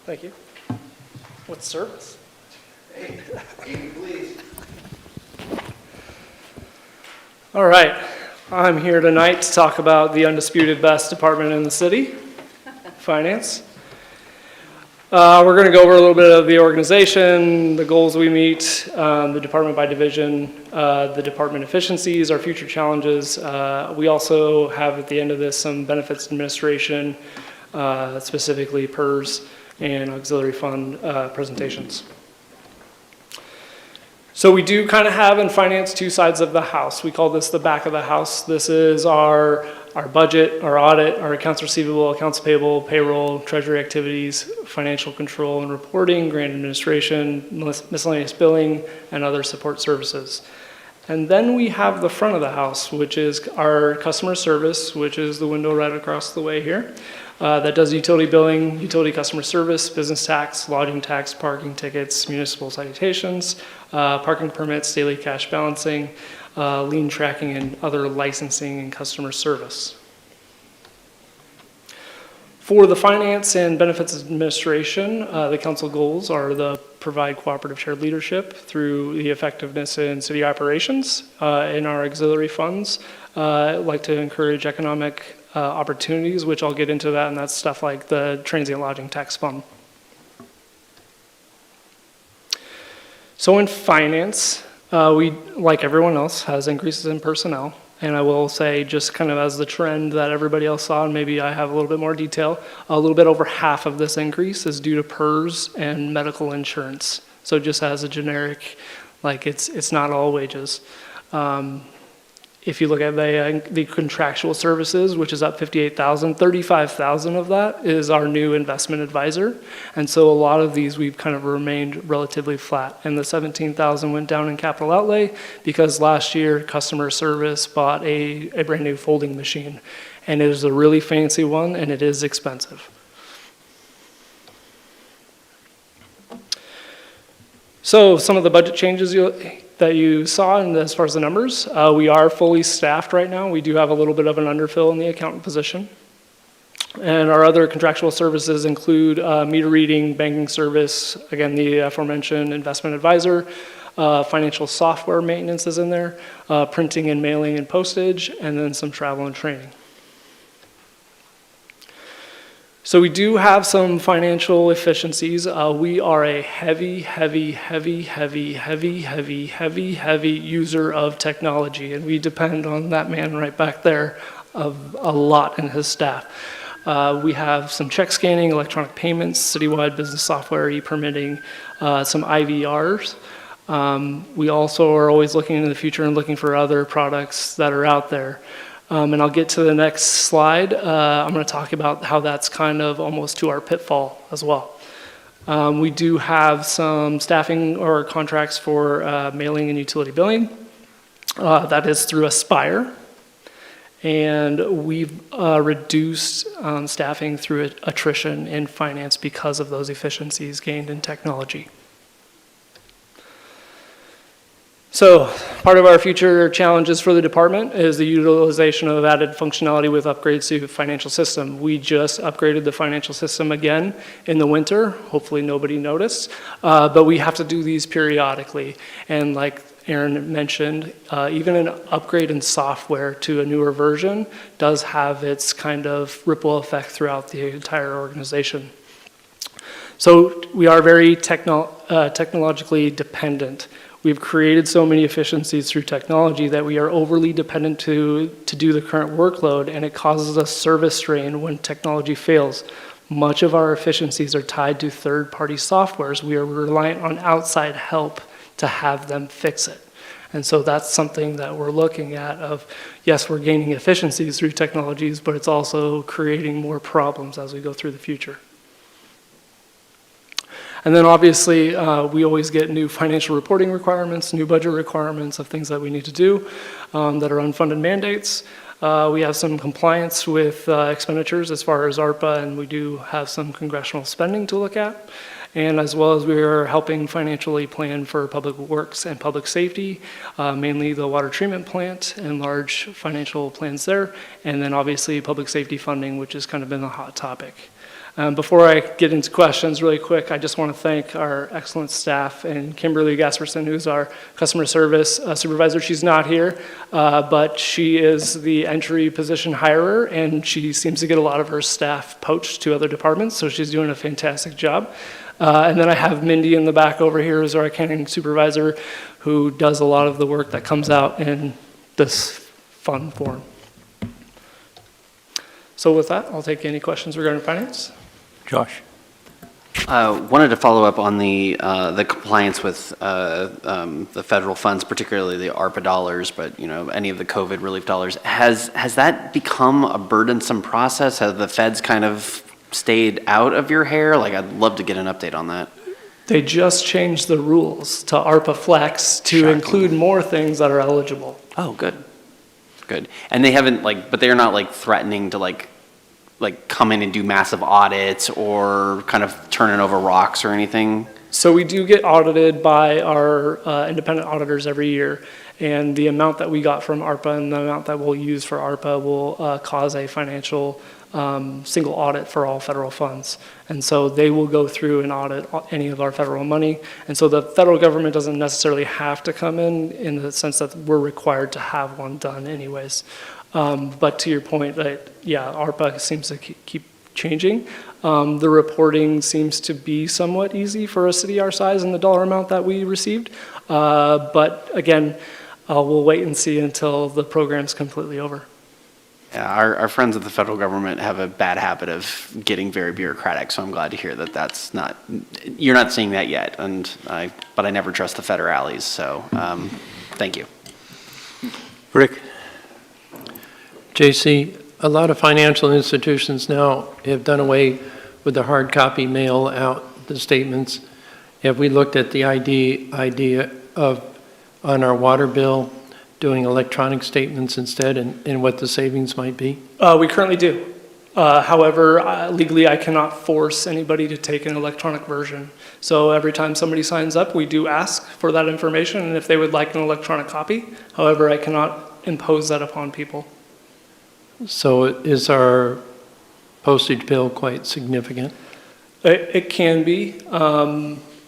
Thank you. What service? Hey, Amy, please. All right, I'm here tonight to talk about the undisputed best department in the city, finance. We're going to go over a little bit of the organization, the goals we meet, the department by division, the department efficiencies, our future challenges. We also have at the end of this some benefits administration, specifically PERS and auxiliary fund presentations. So we do kind of have in finance two sides of the house. We call this the back of the house. This is our budget, our audit, our accounts receivable, accounts payable, payroll, treasury activities, financial control and reporting, grant administration, miscellaneous billing, and other support services. And then we have the front of the house, which is our customer service, which is the window right across the way here. That does utility billing, utility customer service, business tax, lodging tax, parking tickets, municipal citations, parking permits, daily cash balancing, lien tracking, and other licensing and customer service. For the finance and benefits administration, the council goals are to provide cooperative shared leadership through the effectiveness in city operations. In our auxiliary funds, I'd like to encourage economic opportunities, which I'll get into that, and that's stuff like the transient lodging tax fund. So in finance, we, like everyone else, has increases in personnel. And I will say, just kind of as the trend that everybody else saw, and maybe I have a little bit more detail, a little bit over half of this increase is due to PERS and medical insurance. So just as a generic, like it's not all wages. if you look at the contractual services, which is up 58,000, 35,000 of that is our new investment advisor. And so a lot of these we've kind of remained relatively flat. And the 17,000 went down in capital outlay because last year customer service bought a brand new folding machine. And it is a really fancy one and it is expensive. So some of the budget changes that you saw and as far as the numbers, we are fully staffed right now. We do have a little bit of an underfill in the accountant position. And our other contractual services include meter reading, banking service, again, the aforementioned investment advisor, financial software maintenance is in there, printing and mailing and postage, and then some travel and training. So we do have some financial efficiencies. We are a heavy user of technology, and we depend on that man right back there of a lot and his staff. We have some check scanning, electronic payments, citywide business software, e-permitting, some IVRs. We also are always looking into the future and looking for other products that are out there. And I'll get to the next slide. I'm going to talk about how that's kind of almost to our pitfall as well. We do have some staffing or contracts for mailing and utility billing. That is through Aspire. And we've reduced staffing through attrition in finance because of those efficiencies gained in technology. So part of our future challenges for the department is the utilization of added functionality with upgrades to the financial system. We just upgraded the financial system again in the winter. Hopefully nobody noticed, but we have to do these periodically. And like Aaron mentioned, even an upgrade in software to a newer version does have its kind of ripple effect throughout the entire organization. So we are very technologically dependent. We've created so many efficiencies through technology that we are overly dependent to do the current workload, and it causes us service strain when technology fails. Much of our efficiencies are tied to third-party softwares. We are reliant on outside help to have them fix it. And so that's something that we're looking at of, yes, we're gaining efficiencies through technologies, but it's also creating more problems as we go through the future. And then obviously, we always get new financial reporting requirements, new budget requirements of things that we need to do that are unfunded mandates. We have some compliance with expenditures as far as ARPA, and we do have some congressional spending to look at. And as well as we are helping financially plan for public works and public safety, mainly the water treatment plant and large financial plans there. And then obviously public safety funding, which has kind of been a hot topic. Before I get into questions really quick, I just want to thank our excellent staff and Kimberly Gasperson, who's our customer service supervisor. She's not here, but she is the entry position hirer, and she seems to get a lot of her staff poached to other departments, so she's doing a fantastic job. And then I have Mindy in the back over here, who's our accounting supervisor, who does a lot of the work that comes out in this fun form. So with that, I'll take any questions regarding finance. Josh? Wanted to follow up on the compliance with the federal funds, particularly the ARPA dollars, but any of the COVID relief dollars. Has that become a burdensome process? Have the feds kind of stayed out of your hair? Like, I'd love to get an update on that. They just changed the rules to ARPA Flex to include more things that are eligible. Oh, good. Good. And they haven't but they're not threatening to come in and do massive audits or kind of turning over rocks or anything? So we do get audited by our independent auditors every year, and the amount that we got from ARPA and the amount that we'll use for ARPA will cause a financial single audit for all federal funds. And so they will go through and audit any of our federal money. And so the federal government doesn't necessarily have to come in the sense that we're required to have one done anyways. But to your point, yeah, ARPA seems to keep changing. The reporting seems to be somewhat easy for a city our size and the dollar amount that we received. But again, we'll wait and see until the program's completely over. Yeah, our friends at the federal government have a bad habit of getting very bureaucratic, so I'm glad to hear that you're not seeing that yet. But I never trust the federales, so thank you. Rick? JC, a lot of financial institutions now have done away with the hard copy mail out the statements. Have we looked at the idea of, on our water bill, doing electronic statements instead and what the savings might be? We currently do. However, legally, I cannot force anybody to take an electronic version. So every time somebody signs up, we do ask for that information and if they would like an electronic copy. However, I cannot impose that upon people. So is our postage bill quite significant? It can be,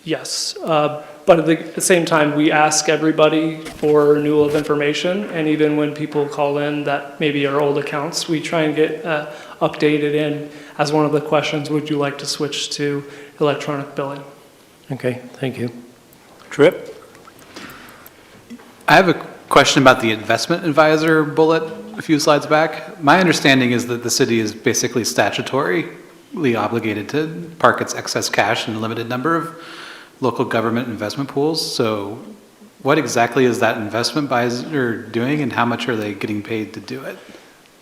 yes. But at the same time, we ask everybody for renewal of information, and even when people call in that maybe are old accounts, we try and get updated in as one of the questions, would you like to switch to electronic billing? Okay, thank you. Tripp? I have a question about the investment advisor bullet a few slides back. My understanding is that the city is basically statutorily obligated to park its excess cash in a limited number of local government investment pools. So what exactly is that investment advisor doing and how much are they getting paid to do it?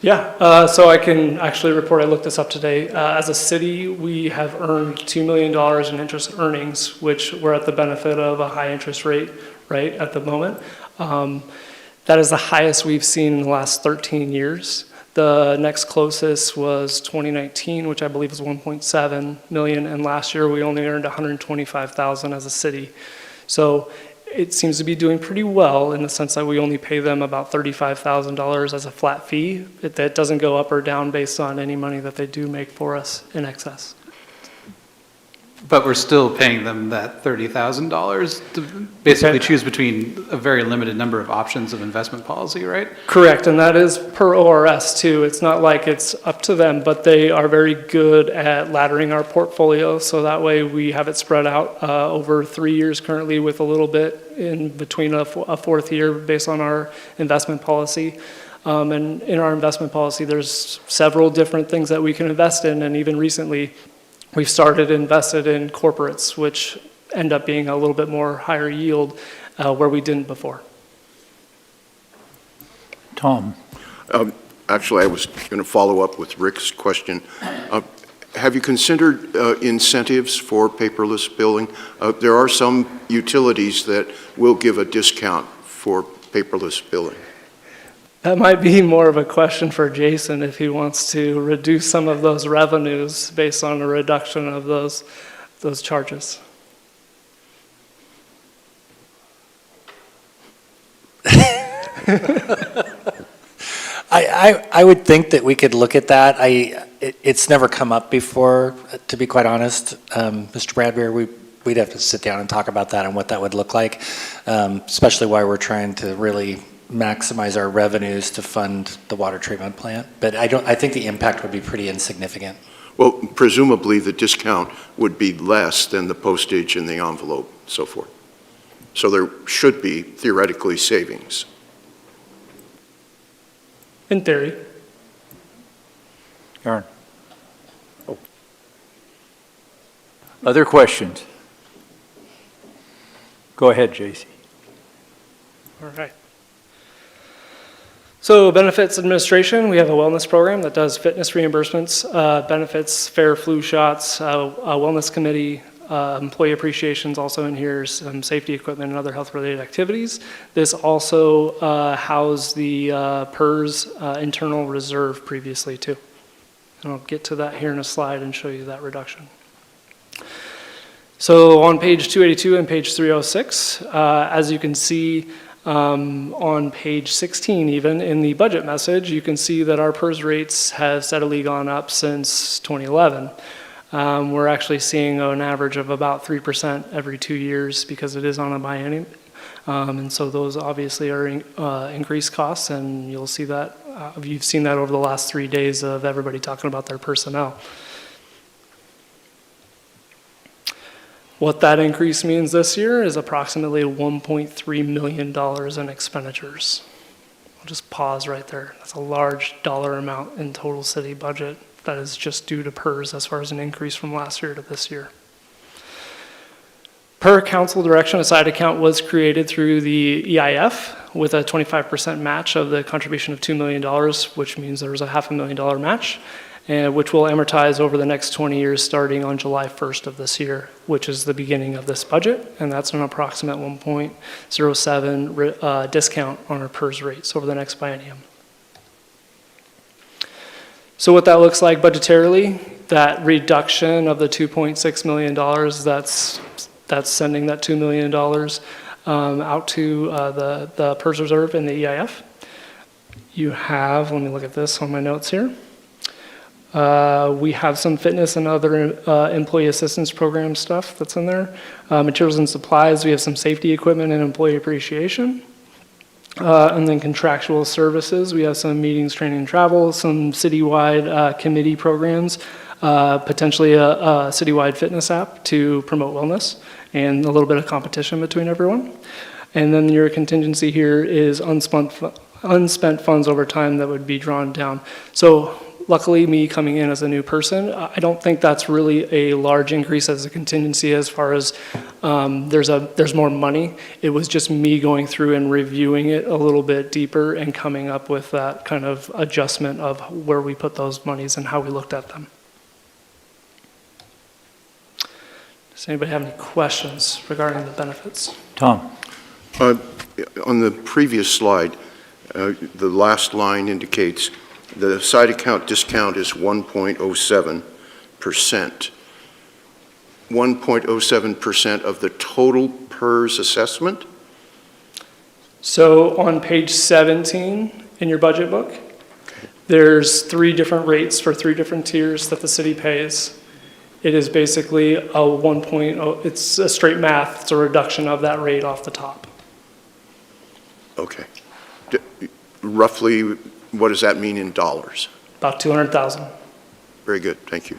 Yeah, so I can actually report, I looked this up today. As a city, we have earned $2 million in interest earnings, which we're at the benefit of a high interest rate, right, at the moment. That is the highest we've seen in the last 13 years. The next closest was 2019, which I believe was 1.7 million, and last year we only earned 125,000 as a city. So it seems to be doing pretty well in the sense that we only pay them about $35,000 as a flat fee. That doesn't go up or down based on any money that they do make for us in excess. But we're still paying them that $30,000 to basically choose between a very limited number of options of investment policy, right? Correct, and that is per ORS too. It's not like it's up to them, but they are very good at laddering our portfolio, so that way we have it spread out over 3 years currently with a little bit in between a fourth year based on our investment policy. And in our investment policy, there's several different things that we can invest in, and even recently, we've started invested in corporates, which end up being a little bit more higher yield where we didn't before. Tom? Actually, I was going to follow up with Rick's question. Have you considered incentives for paperless billing? There are some utilities that will give a discount for paperless billing. That might be more of a question for Jason if he wants to reduce some of those revenues based on a reduction of those charges. I would think that we could look at that. It's never come up before, to be quite honest. Mr. Bradbury, we'd have to sit down and talk about that and what that would look like, especially why we're trying to really maximize our revenues to fund the water treatment plant. But I think the impact would be pretty insignificant. Well, presumably the discount would be less than the postage and the envelope, so forth. So there should be theoretically savings. In theory. Aaron? Oh. Other questions? Go ahead, JC. All right. So benefits administration, we have a wellness program that does fitness reimbursements, benefits, fair flu shots, a wellness committee, employee appreciations also in here, some safety equipment and other health-related activities. This also housed the PERS internal reserve previously too. And I'll get to that here in a slide and show you that reduction. So on page 282 and page 306, as you can see, on page 16 even, in the budget message, you can see that our PERS rates have steadily gone up since 2011. We're actually seeing an average of about 3% every 2 years because it is on a biennium. And so those obviously are increased costs, and you'll see that, you've seen that over the last 3 days of everybody talking about their personnel. What that increase means this year is approximately $1.3 million in expenditures. I'll just pause right there. That's a large dollar amount in total city budget that is just due to PERS as far as an increase from last year to this year. Per council direction, a side account was created through the EIF, with a 25% match of the contribution of $2 million, which means there's a $500,000 match, and which will amortize over the next 20 years starting on July 1st of this year, which is the beginning of this budget, and that's an approximate 1.07 discount on our PERS rates over the next biennium. So what that looks like budgetarily, that reduction of the $2.6 million, that's sending that $2 million out to the PERS reserve in the EIF. You have, let me look at this on my notes here. We have some fitness and other employee assistance program stuff that's in there. Materials and supplies, we have some safety equipment and employee appreciation. And then contractual services, we have some meetings, training, and travel, some citywide committee programs, potentially a citywide fitness app to promote wellness, and a little bit of competition between everyone. And then your contingency here is unspent funds over time that would be drawn down. So luckily, me coming in as a new person, I don't think that's really a large increase as a contingency as far as there's more money. It was just me going through and reviewing it a little bit deeper and coming up with that kind of adjustment of where we put those monies and how we looked at them. Does anybody have any questions regarding the benefits? Tom? On the previous slide, the last line indicates the side account discount is 1.07%. 1.07% of the total PERS assessment? So on page 17 in your budget book, there's 3 different rates for 3 different tiers that the city pays. It is basically a 1.0, it's a straight math, it's a reduction of that rate off the top. Okay. Roughly, what does that mean in dollars? About 200,000. Very good, thank you.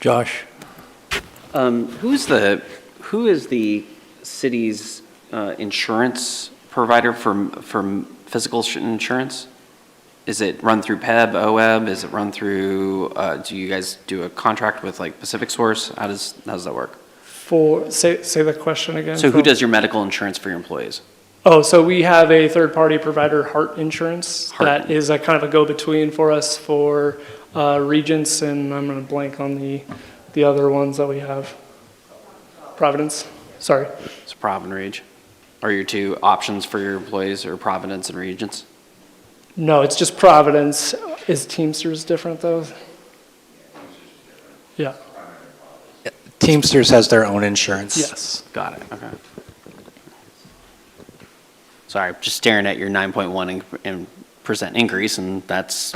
Josh? Who is the city's insurance provider for physical insurance? Is it run through PEB, OEB? Is it run through, do you guys do a contract with like Pacific Source? How does that work? Say that question again. So who does your medical insurance for your employees? Oh, so we have a third-party provider, Heart Insurance, that is a kind of a go-between for us for Regents, and I'm going to blank on the other ones that we have. Providence, sorry. It's Prov and Reg. Are your 2 options for your employees, or Providence and Regents? No, it's just Providence. Is Teamsters different, though? Yeah. Teamsters has their own insurance. Yes. Got it, okay. Sorry, just staring at your 9.1% increase, and that's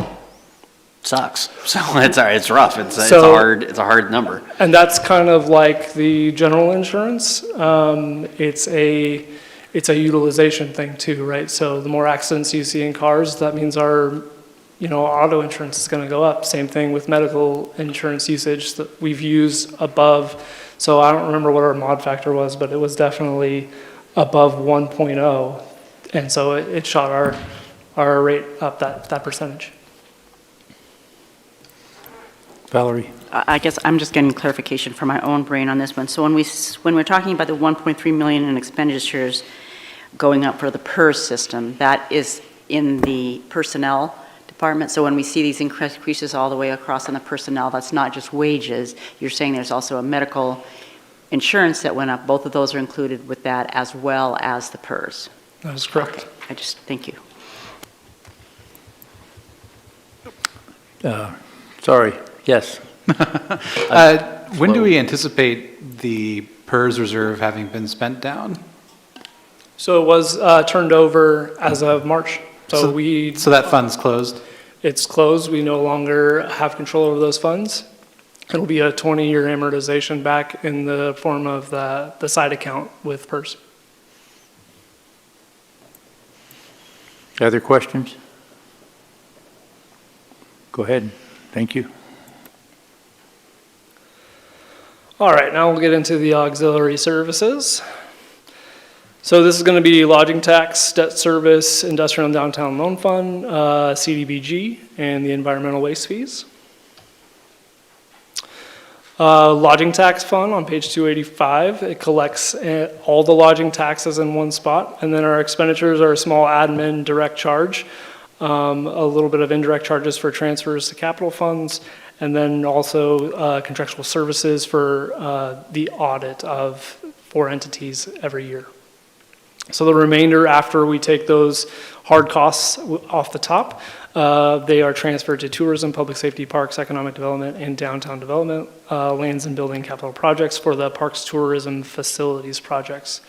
sucks. So it's all right, it's rough. It's a hard number. And that's kind of like the general insurance. It's a utilization thing too, right? So the more accidents you see in cars, that means our auto insurance is going to go up. Same thing with medical insurance usage that we've used above. So I don't remember what our mod factor was, but it was definitely above 1.0. And so it shot our rate up that percentage. Valerie? I guess I'm just getting clarification from my own brain on this one. So when we're talking about the 1.3 million in expenditures going up for the PERS system, that is in the personnel department. So when we see these increases all the way across on the personnel, that's not just wages. You're saying there's also a medical insurance that went up. Both of those are included with that, as well as the PERS. That is correct. Okay. Thank you. Sorry, yes. When do we anticipate the PERS reserve having been spent down? So it was turned over as of March. So that fund's closed? It's closed. We no longer have control over those funds. It'll be a 20-year amortization back in the form of the side account with PERS. Other questions? Go ahead. Thank you. All right, now we'll get into the auxiliary services. So this is going to be lodging tax, debt service, industrial and downtown loan fund, CDBG, and the environmental waste fees. Lodging tax fund on page 285, it collects all the lodging taxes in one spot. And then our expenditures are a small admin direct charge, a little bit of indirect charges for transfers to capital funds, and then also contractual services for the audit of 4 entities every year. So the remainder, after we take those hard costs off the top, they are transferred to tourism, public safety, parks, economic development, and downtown development, lands and building capital projects for the parks, tourism, facilities projects.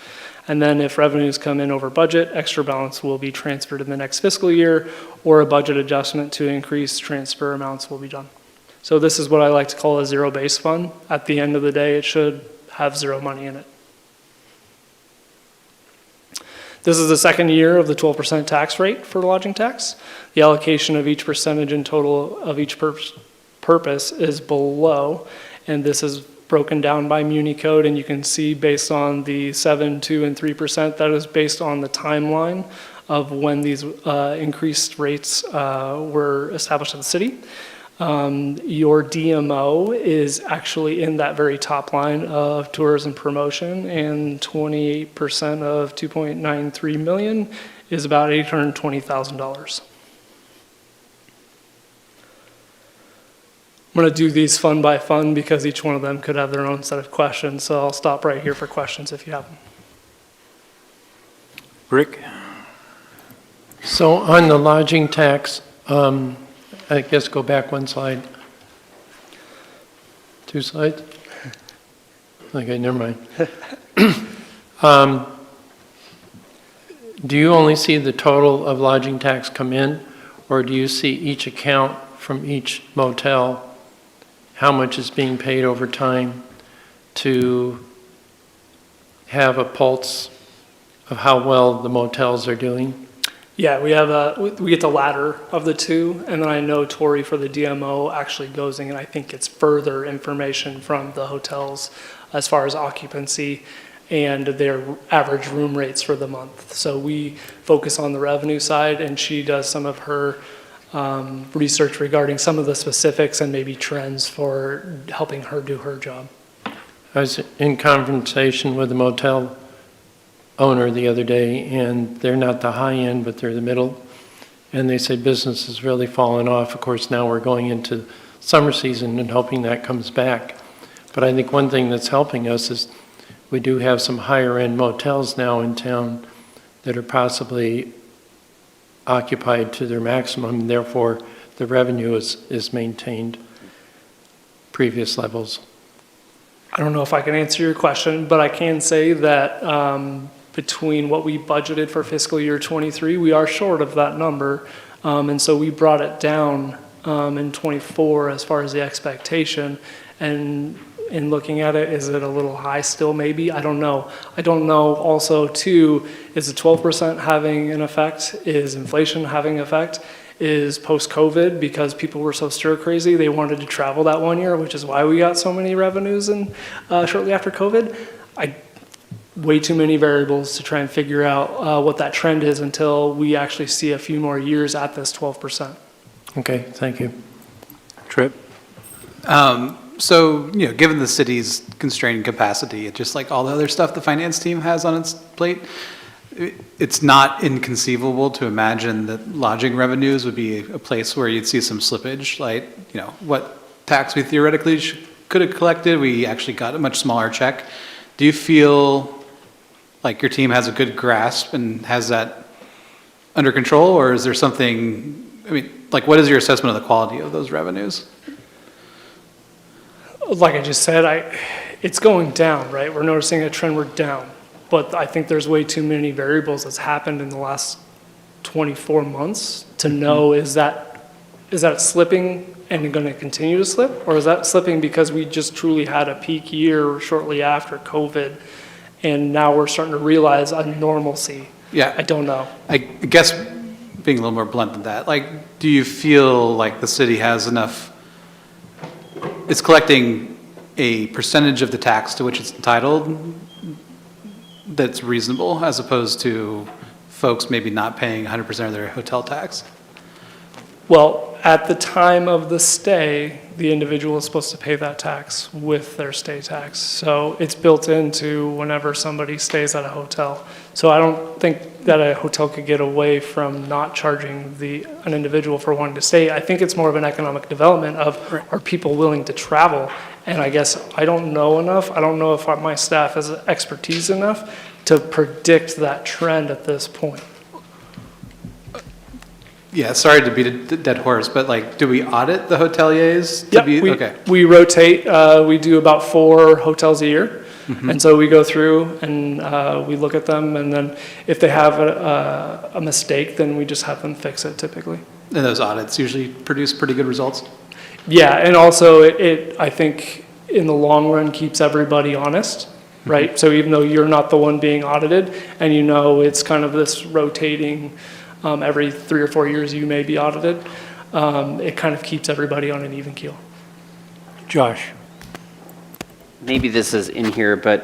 And then if revenues come in over budget, extra balance will be transferred in the next fiscal year, or a budget adjustment to increase transfer amounts will be done. So this is what I like to call a zero-base fund. At the end of the day, it should have zero money in it. This is the second year of the 12% tax rate for lodging tax. The allocation of each percentage in total of each purpose is below, and this is broken down by Muni code, and you can see based on the 7, 2, and 3%, that is based on the timeline of when these increased rates were established in the city. Your DMO is actually in that very top line of tourism promotion, and 28% of 2.93 million is about $820,000. I'm going to do these fund by fund because each one of them could have their own set of questions, so I'll stop right here for questions if you have them. Rick? So on the lodging tax, I guess go back one slide. 2 slides? Okay, never mind. Do you only see the total of lodging tax come in, or do you see each account from each motel, how much is being paid over time to have a pulse of how well the motels are doing? Yeah, we get the latter of the two, and then I know Tori for the DMO actually goes in, and I think it's further information from the hotels as far as occupancy and their average room rates for the month. So we focus on the revenue side, and she does some of her research regarding some of the specifics and maybe trends for helping her do her job. I was in conversation with a motel owner the other day, and they're not the high end, but they're the middle. And they say business has really fallen off. Of course, now we're going into summer season and hoping that comes back. But I think one thing that's helping us is we do have some higher end motels now in town that are possibly occupied to their maximum, and therefore the revenue is maintained previous levels. I don't know if I can answer your question, but I can say that between what we budgeted for fiscal year 23, we are short of that number. And so we brought it down in 24 as far as the expectation. And in looking at it, is it a little high still maybe? I don't know. I don't know also too, is the 12% having an effect? Is inflation having an effect? Is post-COVID, because people were so stir crazy, they wanted to travel that one year, which is why we got so many revenues in, shortly after COVID. Way too many variables to try and figure out what that trend is until we actually see a few more years at this 12%. Okay, thank you. Trip? So, given the city's constrained capacity, just like all the other stuff the finance team has on its plate, it's not inconceivable to imagine that lodging revenues would be a place where you'd see some slippage. Like, what tax we theoretically could have collected, we actually got a much smaller check. Do you feel like your team has a good grasp and has that under control, or is there something, what is your assessment of the quality of those revenues? Like I just said, it's going down, right? We're noticing a trend, we're down. But I think there's way too many variables that's happened in the last 24 months to know, is that slipping and going to continue to slip? Or is that slipping because we just truly had a peak year shortly after COVID, and now we're starting to realize a normalcy? Yeah. I don't know. I guess being a little more blunt than that, do you feel like the city has enough, it's collecting a percentage of the tax to which it's entitled that's reasonable, as opposed to folks maybe not paying 100% of their hotel tax? Well, at the time of the stay, the individual is supposed to pay that tax with their stay tax. So it's built into whenever somebody stays at a hotel. So I don't think that a hotel could get away from not charging an individual for wanting to stay. I think it's more of an economic development of, are people willing to travel? And I guess I don't know enough. I don't know if my staff has expertise enough to predict that trend at this point. Yeah, sorry to beat a dead horse, but like, do we audit the hoteliers? Yep, Okay. we rotate, we do about 4 hotels a year. And so we go through and we look at them, and then if they have a mistake, then we just have them fix it typically. And those audits usually produce pretty good results? Yeah, and also it I think in the long run keeps everybody honest, right? So even though you're not the one being audited, and you know it's kind of this rotating, every 3 or 4 years you may be audited, it kind of keeps everybody on an even keel. Josh? Maybe this is in here, but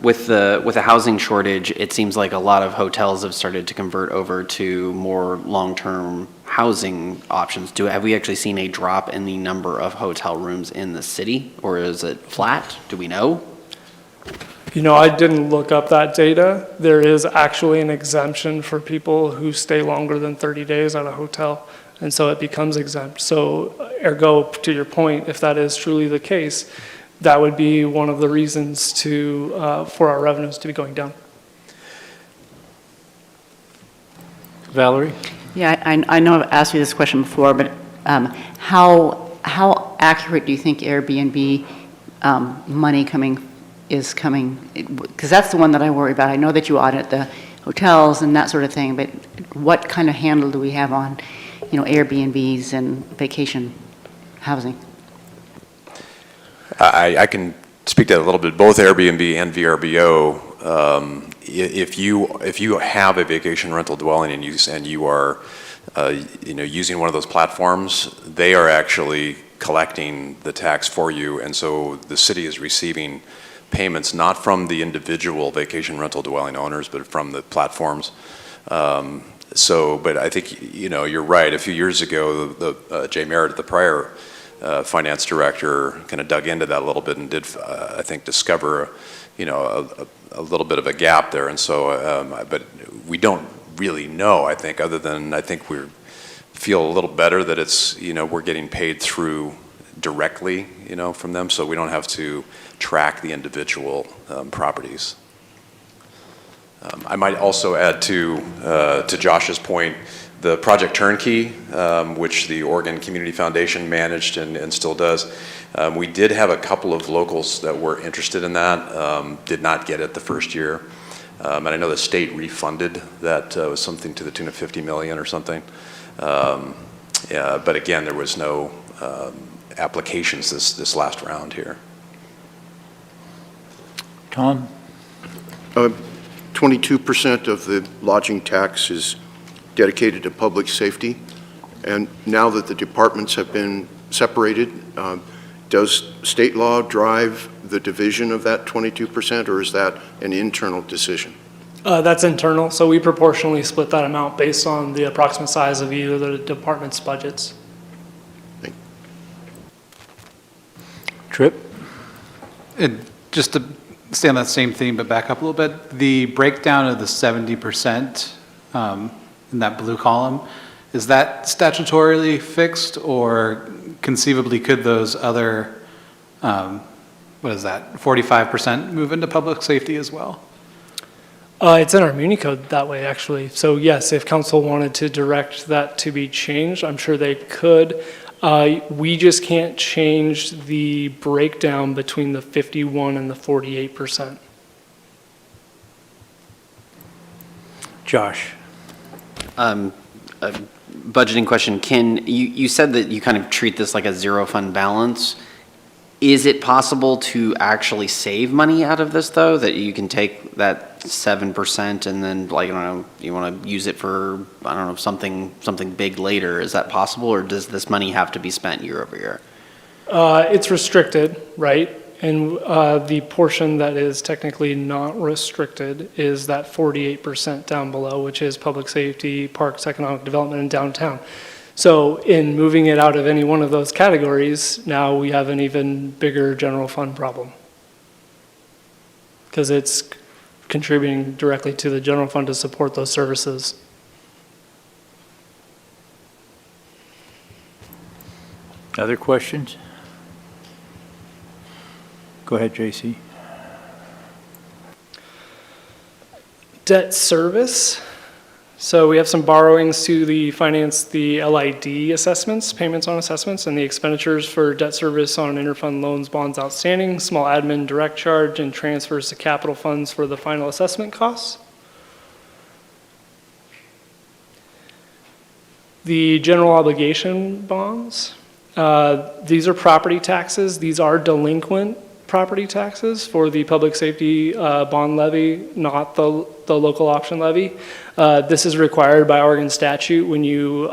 with the housing shortage, it seems like a lot of hotels have started to convert over to more long-term housing options. Have we actually seen a drop in the number of hotel rooms in the city, or is it flat? Do we know? You know, I didn't look up that data. There is actually an exemption for people who stay longer than 30 days at a hotel, and so it becomes exempt. So ergo, to your point, if that is truly the case, that would be one of the reasons for our revenues to be going down. Valerie? Yeah, I know I've asked you this question before, but how accurate do you think Airbnb money is coming? Because that's the one that I worry about. I know that you audit the hotels and that sort of thing, but what kind of handle do we have on, Airbnbs and vacation housing? I can speak to that a little bit. Both Airbnb and VRBO, if you have a vacation rental dwelling and you are using one of those platforms, they are actually collecting the tax for you, and so the city is receiving payments not from the individual vacation rental dwelling owners, but from the platforms. But I think you're right. A few years ago, Jay Merritt, the prior finance director, kind of dug into that a little bit and did, I think, discover, a little bit of a gap there. And so, but we don't really know, I think, other than I think we feel a little better that it's, we're getting paid through directly, from them, so we don't have to track the individual properties. I might also add to Josh's point, the Project Turnkey, which the Oregon Community Foundation managed and still does. We did have a couple of locals that were interested in that, did not get it the first year. And I know the state refunded that, was something to the tune of 50 million or something. Yeah, but again, there was no applications this last round here. Tom? 22% of the lodging tax is dedicated to public safety. And now that the departments have been separated, does state law drive the division of that 22%, or is that an internal decision? That's internal, so we proportionally split that amount based on the approximate size of either the department's budgets. Tripp? And just to stay on that same theme, but back up a little bit, the breakdown of the 70% in that blue column, is that statutorily fixed, or conceivably could those other, 45% move into public safety as well? It's in our Muni Code that way, actually. So yes, if council wanted to direct that to be changed, I'm sure they could. We just can't change the breakdown between the 51 and the 48%. Josh? A budgeting question. You said that you kind of treat this like a zero fund balance. Is it possible to actually save money out of this, though, that you can take that 7% and then, like, I don't know, you want to use it for, I don't know, something big later? Is that possible, or does this money have to be spent year over year? It's restricted, right? And the portion that is technically not restricted is that 48% down below, which is public safety, parks, economic development, and downtown. So in moving it out of any one of those categories, now we have an even bigger general fund problem. Because it's contributing directly to the general fund to support those services. Other questions? Go ahead, J.C. Debt service. So we have some borrowings to finance the LID assessments, payments on assessments, and the expenditures for debt service on interfund loans, bonds outstanding, small admin direct charge, and transfers to capital funds for the final assessment costs. The general obligation bonds. These are property taxes. These are delinquent property taxes for the public safety bond levy, not the local option levy. This is required by Oregon statute when you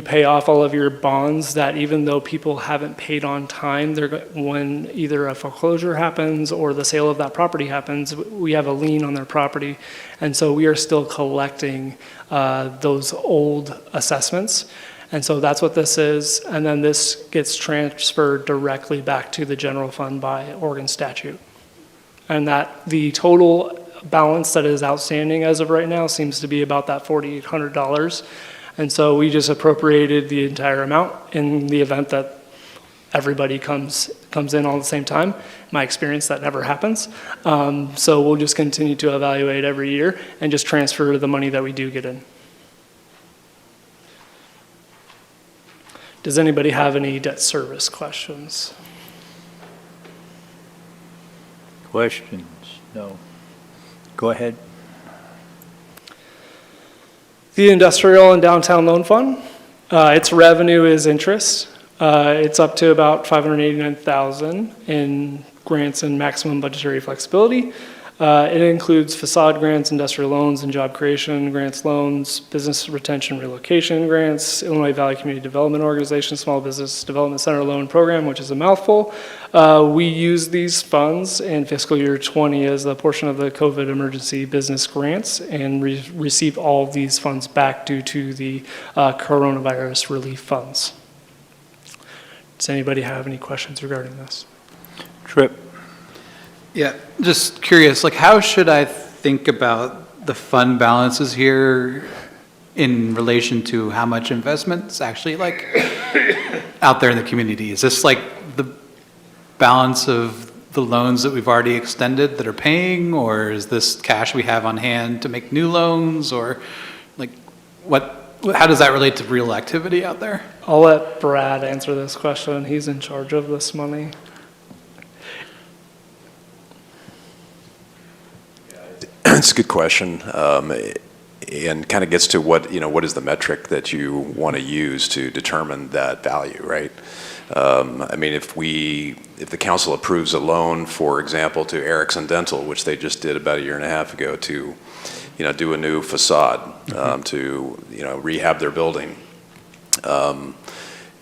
pay off all of your bonds, that even though people haven't paid on time, when either a foreclosure happens or the sale of that property happens, we have a lien on their property. And so we are still collecting those old assessments. And so that's what this is, and then this gets transferred directly back to the general fund by Oregon statute. And that the total balance that is outstanding as of right now seems to be about that $4,800. And so we just appropriated the entire amount in the event that everybody comes in all at the same time. In my experience, that never happens. So we'll just continue to evaluate every year and just transfer the money that we do get in. Does anybody have any debt service questions? Questions? No. Go ahead. The industrial and downtown loan fund, its revenue is interest. It's up to about $589,000 in grants and maximum budgetary flexibility. It includes facade grants, industrial loans and job creation grants, loans, business retention relocation grants, Illinois Valley Community Development Organization Small Business Development Center Loan Program, which is a mouthful. We use these funds in fiscal year 20 as a portion of the COVID emergency business grants and receive all of these funds back due to the coronavirus relief funds. Does anybody have any questions regarding this? Tripp. Yeah, just curious, like how should I think about the fund balances here in relation to how much investment's actually like out there in the community? Is this like the balance of the loans that we've already extended that are paying, or is this cash we have on hand to make new loans, or like how does that relate to real activity out there? I'll let Brad answer this question. He's in charge of this money. It's a good question, and kind of gets to what is the metric that you want to use to determine that value, right? I mean, if the council approves a loan, for example, to Erickson Dental, which they just did about a year and a half ago, to do a new facade, to rehab their building,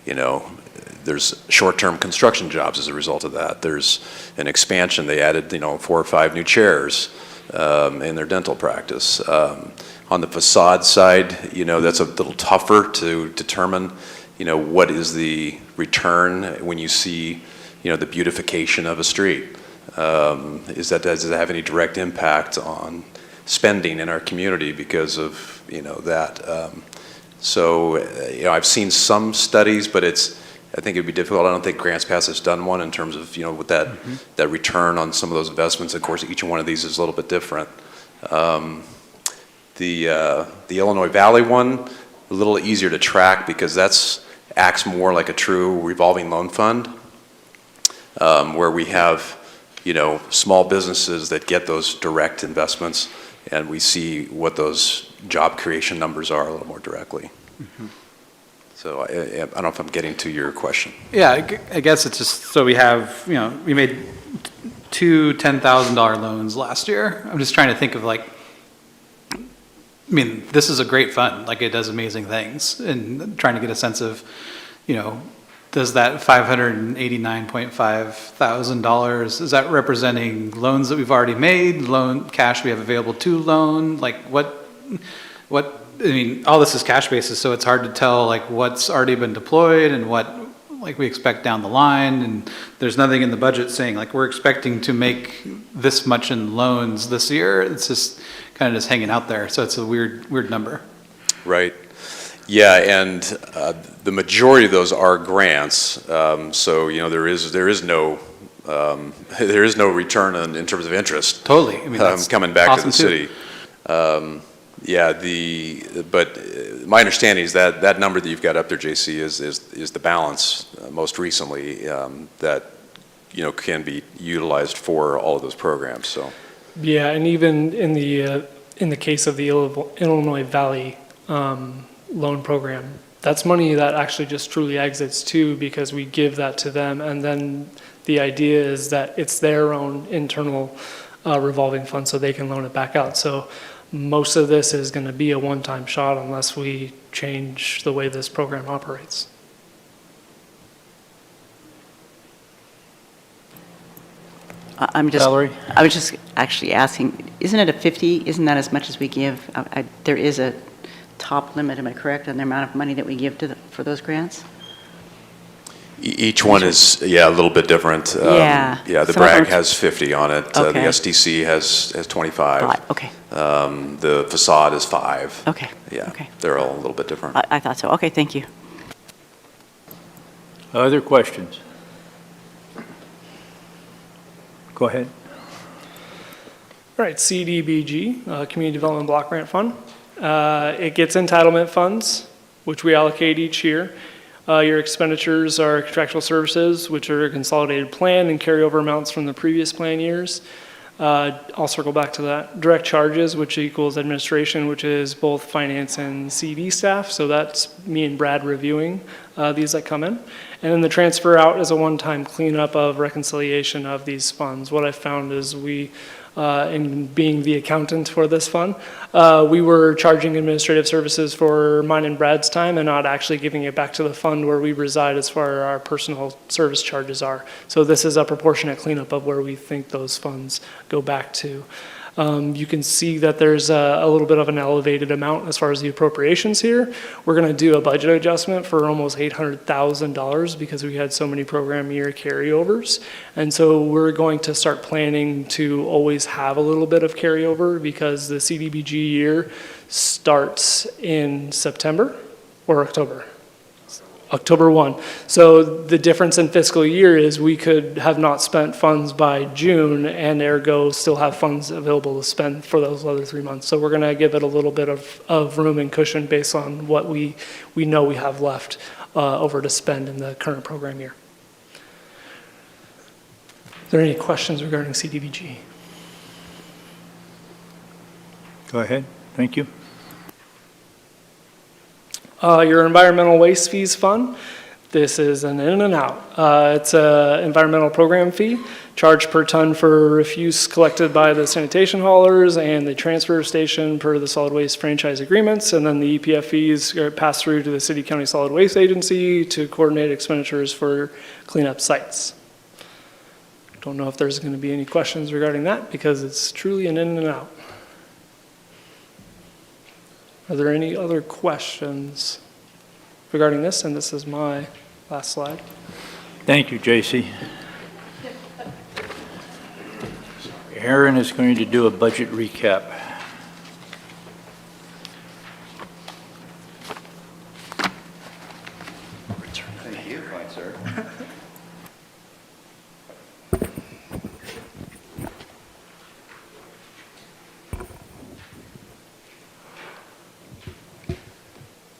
there's short-term construction jobs as a result of that. There's an expansion. They added 4 or 5 new chairs in their dental practice. On the facade side, that's a little tougher to determine, what is the return when you see, the beautification of a street. Does it have any direct impact on spending in our community because of, that? I've seen some studies, but I think it'd be difficult. I don't think GrantsPass has done one in terms of, with that return on some of those investments. Of course, each one of these is a little bit different. The Illinois Valley one, a little easier to track because acts more like a true revolving loan fund, where we have, small businesses that get those direct investments, and we see what those job creation numbers are a little more directly. So I don't know if I'm getting to your question. Yeah, I guess it's just, so we have, we made 2 $10,000 loans last year. I'm just trying to think of this is a great fund, like it does amazing things, and trying to get a sense of, does that $589.5 thousand, is that representing loans that we've already made, cash we have available to loan? Like what I mean, all this is cash basis, so it's hard to tell like what's already been deployed and what like we expect down the line. And there's nothing in the budget saying like we're expecting to make this much in loans this year. It's just kind of just hanging out there. So it's a weird number. Right. Yeah, and the majority of those are grants. So, you know, there is no return in terms of interest. Totally. I mean, that's coming back to the awesome too. city. Yeah, but my understanding is that that number that you've got up there, JC, is the balance most recently that, you know, can be utilized for all of those programs, so. Yeah, and even in the case of the Illinois Valley loan program, that's money that actually just truly exits too, because we give that to them, and then the idea is that it's their own internal revolving fund, so they can loan it back out. So most of this is going to be a one-time shot unless we change the way this program operates. I was just actually asking, isn't it a 50? Isn't that as much as we give? There is a top limit, am I correct, on the amount of money that we give for those grants? Each one is, a little bit different. Yeah. Yeah, the Some of them BRAG has 50 on it. The Okay. SDC has 25. Okay. The facade is 5. Okay. Yeah, Okay. they're all a little bit different. I thought so. Okay, thank you. Other questions? Go ahead. All right, CDBG, Community Development Block Grant Fund. It gets entitlement funds, which we allocate each year. Your expenditures are contractual services, which are a consolidated plan and carryover amounts from the previous plan years. I'll circle back to that. Direct charges, which equals administration, which is both finance and CD staff. So that's me and Brad reviewing these that come in. And then the transfer out is a one-time cleanup of reconciliation of these funds. What I found is in being the accountant for this fund, we were charging administrative services for mine and Brad's time and not actually giving it back to the fund where we reside as far as our personal service charges are. So this is a proportionate cleanup of where we think those funds go back to. You can see that there's a little bit of an elevated amount as far as the appropriations here. We're going to do a budget adjustment for almost $800,000 because we had so many program year carryovers. And so we're going to start planning to always have a little bit of carryover because the CDBG year starts in September or October. October 1. So the difference in fiscal year is we could have not spent funds by June and ergo still have funds available to spend for those other 3 months. So we're going to give it a little bit of room and cushion based on what we know we have left over to spend in the current program year. Are there any questions regarding CDBG? Go ahead. Thank you. Your environmental waste fees fund, this is an in and out. It's an environmental program fee, charged per ton for refuse collected by the sanitation haulers and the transfer station per the solid waste franchise agreements, and then the EPF fees are passed through to the City County Solid Waste Agency to coordinate expenditures for cleanup sites. Don't know if there's going to be any questions regarding that because it's truly an in and out. Are there any other questions regarding this? And this is my last slide. Thank you, JC. Aaron is going to do a budget recap. Thank you, fine, sir.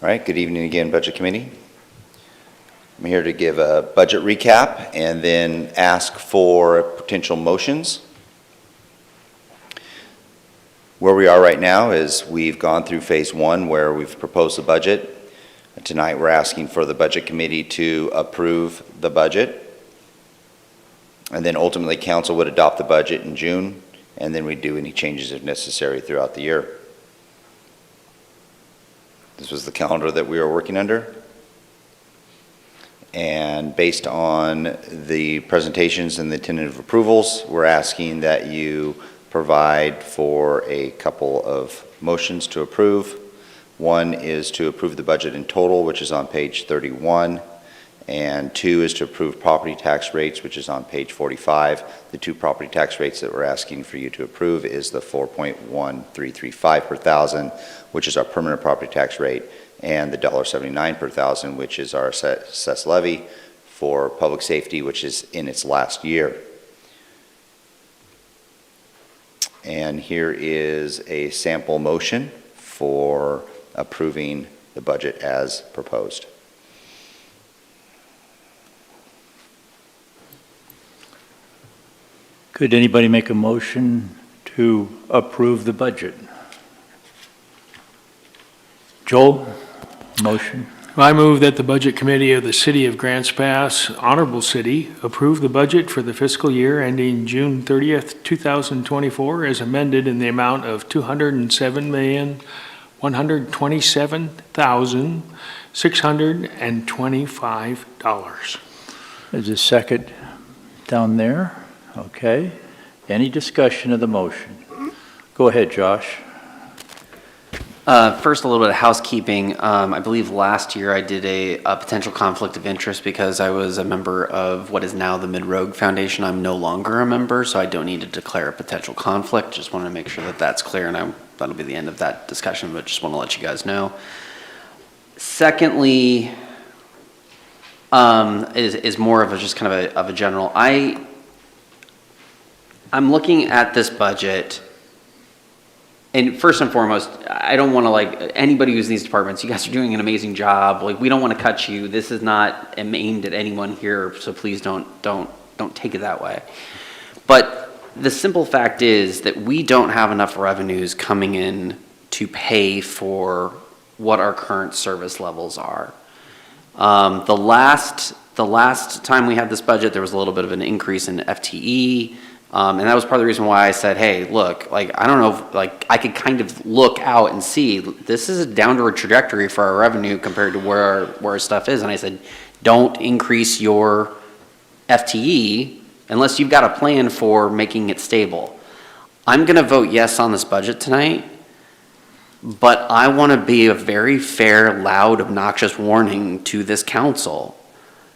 All right, good evening again, Budget Committee. I'm here to give a budget recap and then ask for potential motions. Where we are right now is we've gone through phase 1 where we've proposed the budget. Tonight we're asking for the Budget Committee to approve the budget. And then ultimately council would adopt the budget in June, and then we'd do any changes if necessary throughout the year. This was the calendar that we were working under. And based on the presentations and the tentative approvals, we're asking that you provide for a couple of motions to approve. One is to approve the budget in total, which is on page 31, and 2 is to approve property tax rates, which is on page 45. The 2 property tax rates that we're asking for you to approve is the 4.1335 per thousand, which is our permanent property tax rate, and the $1.79 per thousand, which is our assessed levy for public safety, which is in its last year. And here is a sample motion for approving the budget as proposed. Could anybody make a motion to approve the budget? Joel, motion. I move that the Budget Committee of the City of Grants Pass, Honorable City, approve the budget for the fiscal year ending June 30th, 2024, as amended in the amount of $207,127,625. There's a second down there. Okay. Any discussion of the motion? Go ahead, Josh. First, a little bit of housekeeping. I believe last year I did a potential conflict of interest because I was a member of what is now the Mid-Rogue Foundation. I'm no longer a member, so I don't need to declare a potential conflict. Just want to make sure that that's clear, and that'll be the end of that discussion, but just want to let you guys know. Secondly, is more of a just kind of a general. I'm looking at this budget. And first and foremost, I don't want to anybody who's in these departments, you guys are doing an amazing job. We don't want to cut you. This is not aimed at anyone here, so please don't take it that way. But the simple fact is that we don't have enough revenues coming in to pay for what our current service levels are. The last time we had this budget, there was a little bit of an increase in FTE. And that was part of the reason why I said, hey, look, I don't know, I could kind of look out and see, this is a downward trajectory for our revenue compared to where our stuff is. And I said, don't increase your FTE unless you've got a plan for making it stable. I'm going to vote yes on this budget tonight, but I want to be a very fair, loud, obnoxious warning to this council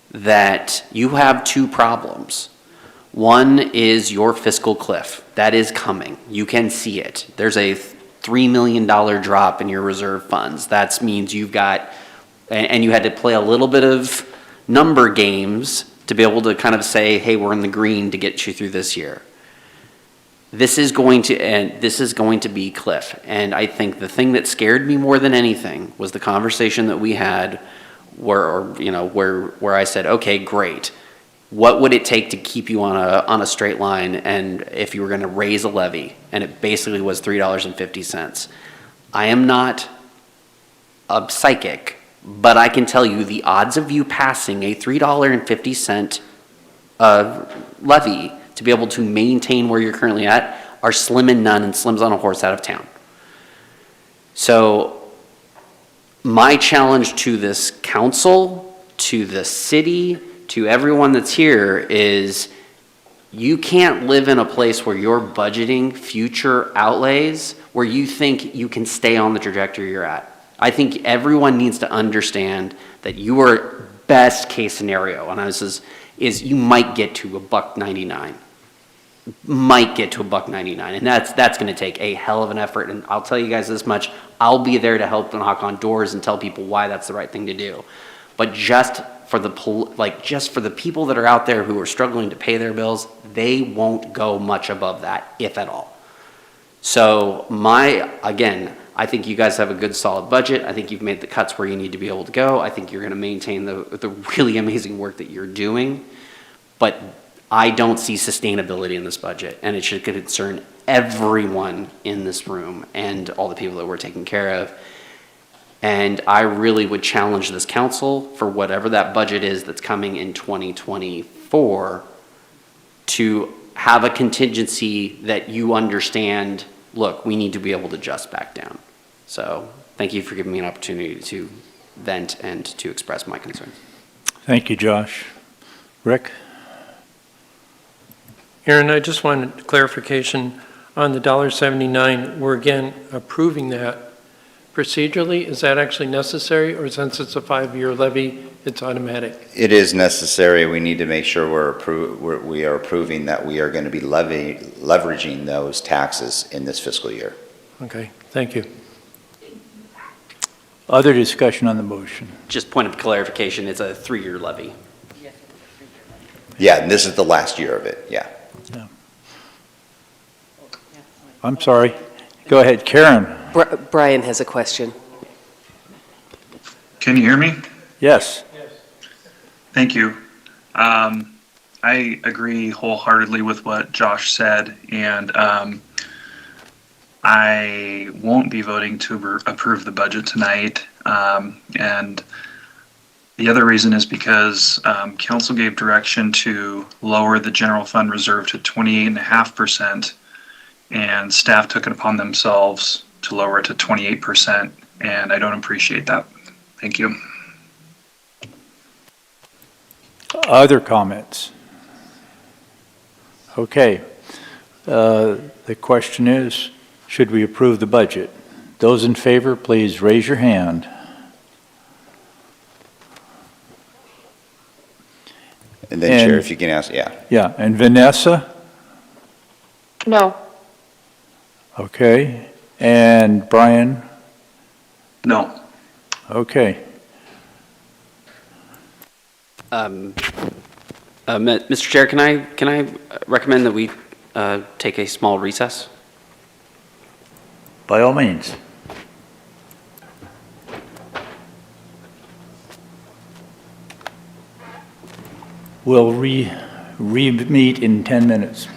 that you have 2 problems. One is your fiscal cliff. That is coming. You can see it. There's a $3 million drop in your reserve funds. That means you've got, and you had to play a little bit of number games to be able to kind of say, hey, we're in the green to get you through this year. This is going to end, this is going to be cliff. And I think the thing that scared me more than anything was the conversation that we had where I said, okay, great. What would it take to keep you on a straight line, and if you were going to raise a levy, and it basically was $3.50. I am not a psychic, but I can tell you the odds of you passing a $3.50 levy to be able to maintain where you're currently at are slim and none, and slim's on a horse out of town. So my challenge to this council, to the city, to everyone that's here is you can't live in a place where you're budgeting future outlays where you think you can stay on the trajectory you're at. I think everyone needs to understand that your best case scenario, and this is you might get to $1.99. Might get to $1.99, and that's going to take a hell of an effort. And I'll tell you guys this much: I'll be there to help knock on doors and tell people why that's the right thing to do. But just for the people that are out there who are struggling to pay their bills, they won't go much above that, if at all. So I think you guys have a good solid budget. I think you've made the cuts where you need to be able to go. I think you're going to maintain the really amazing work that you're doing. But I don't see sustainability in this budget, and it should concern everyone in this room and all the people that we're taking care of. And I really would challenge this council for whatever that budget is that's coming in 2024 to have a contingency that you understand, look, we need to be able to adjust back down. So thank you for giving me an opportunity to vent and to express my concerns. Thank you, Josh. Rick? Aaron, I just wanted clarification on the $1.79. We're again approving that procedurally, is that actually necessary, or since it's a 5-year levy, it's automatic? It is necessary. We need to make sure we are approving that we are going to be leveraging those taxes in this fiscal year. Okay, thank you. Other discussion on the motion? Just point of clarification, it's a 3-year levy. Yeah, and this is the last year of it, yeah. I'm sorry. Go ahead, Karen. Brian has a question. Can you hear me? Yes. Thank you. I agree wholeheartedly with what Josh said, and I won't be voting to approve the budget tonight. And the other reason is because council gave direction to lower the general fund reserve to 28.5%, and staff took it upon themselves to lower it to 28%, and I don't appreciate that. Thank you. Other comments? Okay. The question is, should we approve the budget? Those in favor, please raise your hand. And then, Chair, if you can ask, yeah. Yeah, and Vanessa? No. Okay. And Brian? No. Okay. Mr. Chair, can I recommend that we take a small recess? By all means. We'll re-meet in 10 minutes.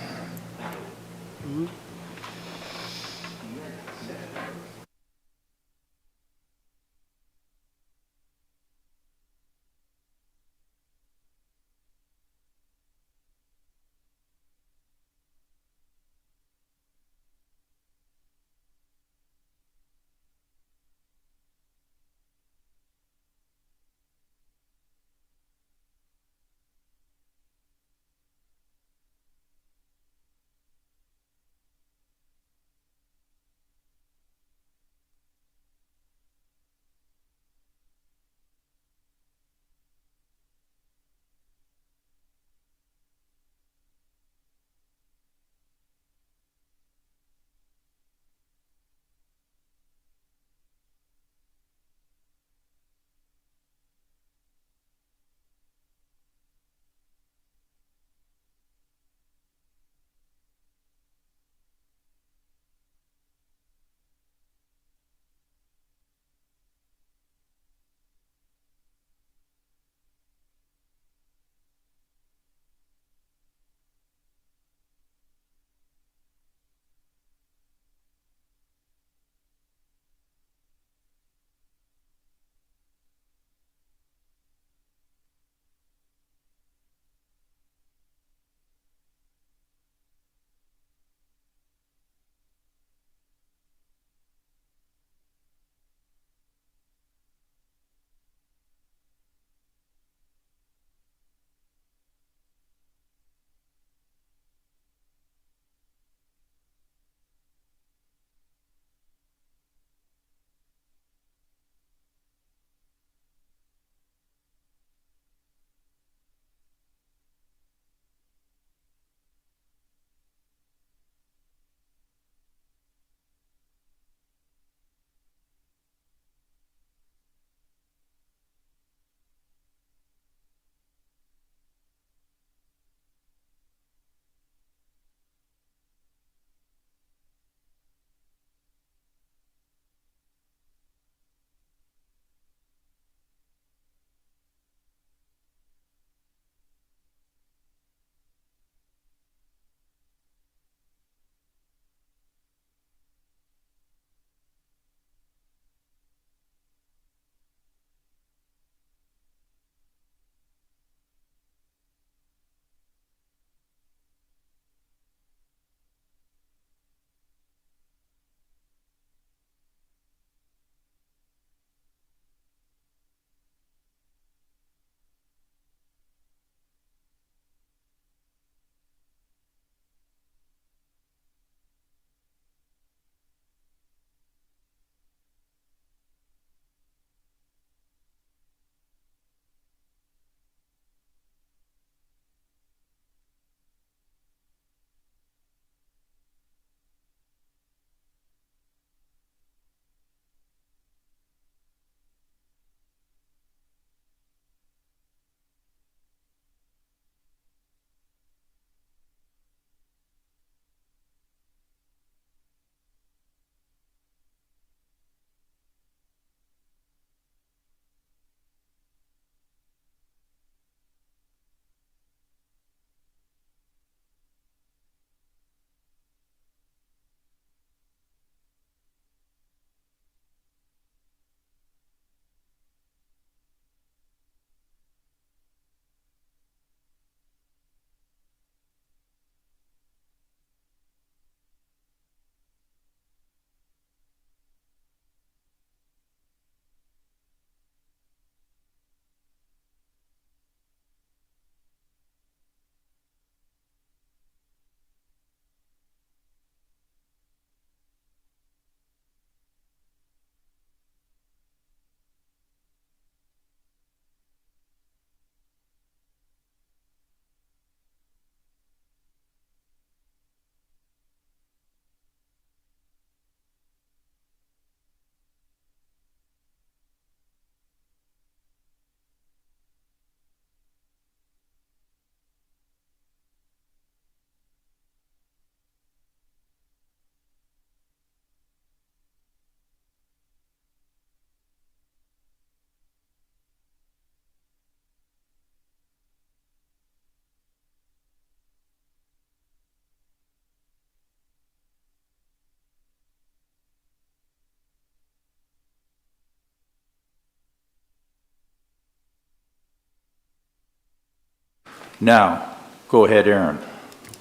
Now, go ahead, Aaron.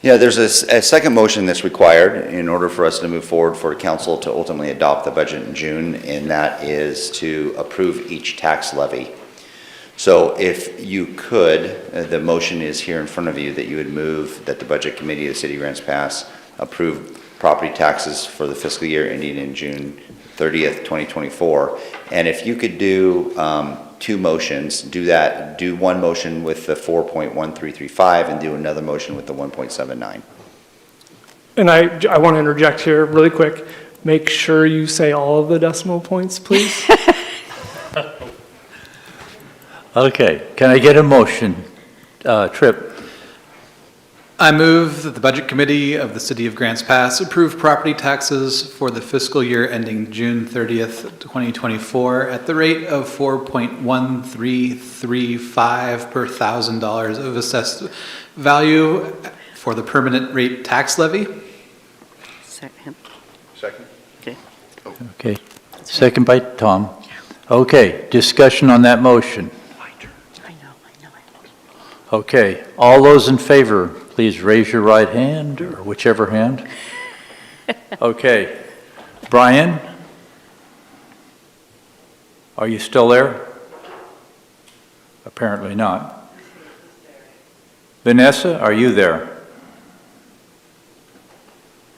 Yeah, there's a second motion that's required in order for us to move forward for council to ultimately adopt the budget in June, and that is to approve each tax levy. So if you could, the motion is here in front of you, that you would move that the Budget Committee of the City of Grants Pass approve property taxes for the fiscal year ending in June 30th, 2024. And if you could do two motions, do one motion with the 4.1335 and do another motion with the 1.79. And I want to interject here really quick. Make sure you say all of the decimal points, please. Okay, can I get a motion? Tripp? I move that the Budget Committee of the City of Grants Pass approve property taxes for the fiscal year ending June 30th, 2024 at the rate of 4.1335 per $1,000 of assessed value for the permanent rate tax levy. Second. Second. Okay. Okay, second by Tom. Okay, discussion on that motion. I know. Okay, all those in favor, please raise your right hand, or whichever hand. Okay, Brian? Are you still there? Apparently not. Vanessa, are you there?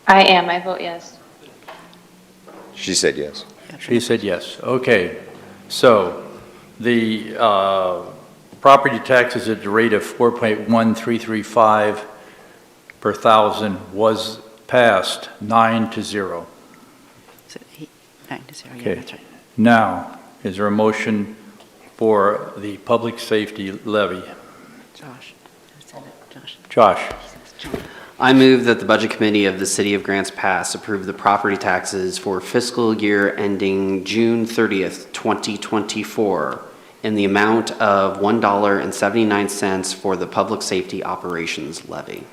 I am. I vote yes. She said yes. She said yes. Okay, so the property taxes at the rate of 4.1335 per thousand was passed 9-0. Is it 9-0? Yeah, Okay. that's right. Now, is there a motion for the public safety levy? Josh. Who said it? Josh. Josh? I move that the Budget Committee of the City of Grants Pass approve the property taxes for fiscal year ending June 30th, 2024 in the amount of $1.79 for the public safety operations levy.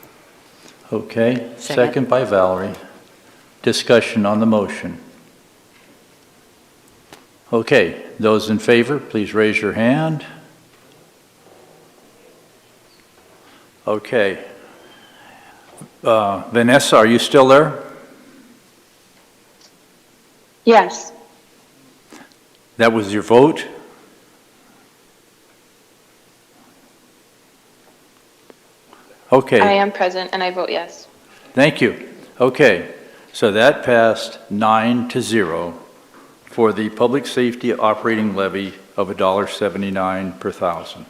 Okay, Second. second by Valerie. Discussion on the motion. Okay, those in favor, please raise your hand. Okay. Vanessa, are you still there? Yes. That was your vote? Okay. I am present and I vote yes. Thank you. Okay, so that passed 9-0 for the public safety operating levy of $1.79 per thousand.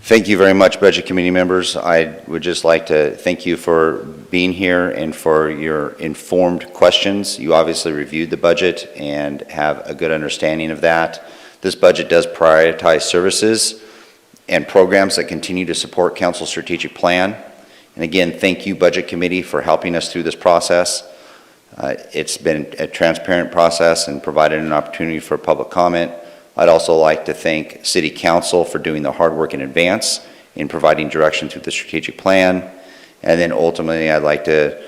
Thank you very much, Budget Committee members. I would just like to thank you for being here and for your informed questions. You obviously reviewed the budget and have a good understanding of that. This budget does prioritize services and programs that continue to support Council's strategic plan. And again, thank you, Budget Committee, for helping us through this process. It's been a transparent process and provided an opportunity for public comment. I'd also like to thank City Council for doing the hard work in advance in providing direction through the strategic plan. And then ultimately, I'd like to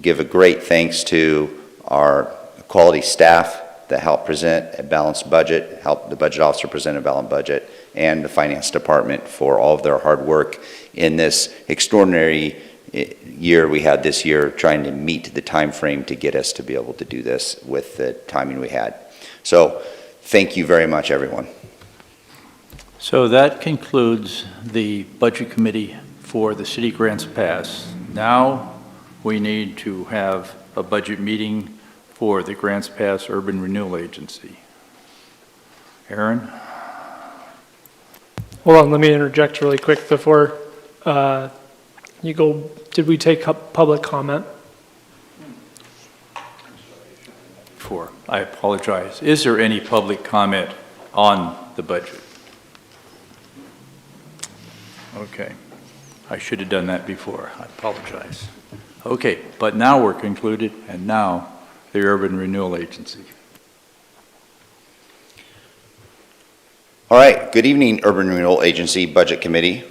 give a great thanks to our quality staff that helped present a balanced budget, helped the budget officer present a balanced budget, and the finance department for all of their hard work in this extraordinary year we had this year, trying to meet the time frame to get us to be able to do this with the timing we had. So thank you very much, everyone. So that concludes the Budget Committee for the City Grants Pass. Now we need to have a budget meeting for the Grants Pass Urban Renewal Agency. Aaron? Hold on, let me interject really quick before you go. Did we take up public comment? I apologize. Is there any public comment on the budget? Okay. I should have done that before. I apologize. Okay, but now we're concluded, and now the Urban Renewal Agency. All right, good evening, Urban Renewal Agency Budget Committee.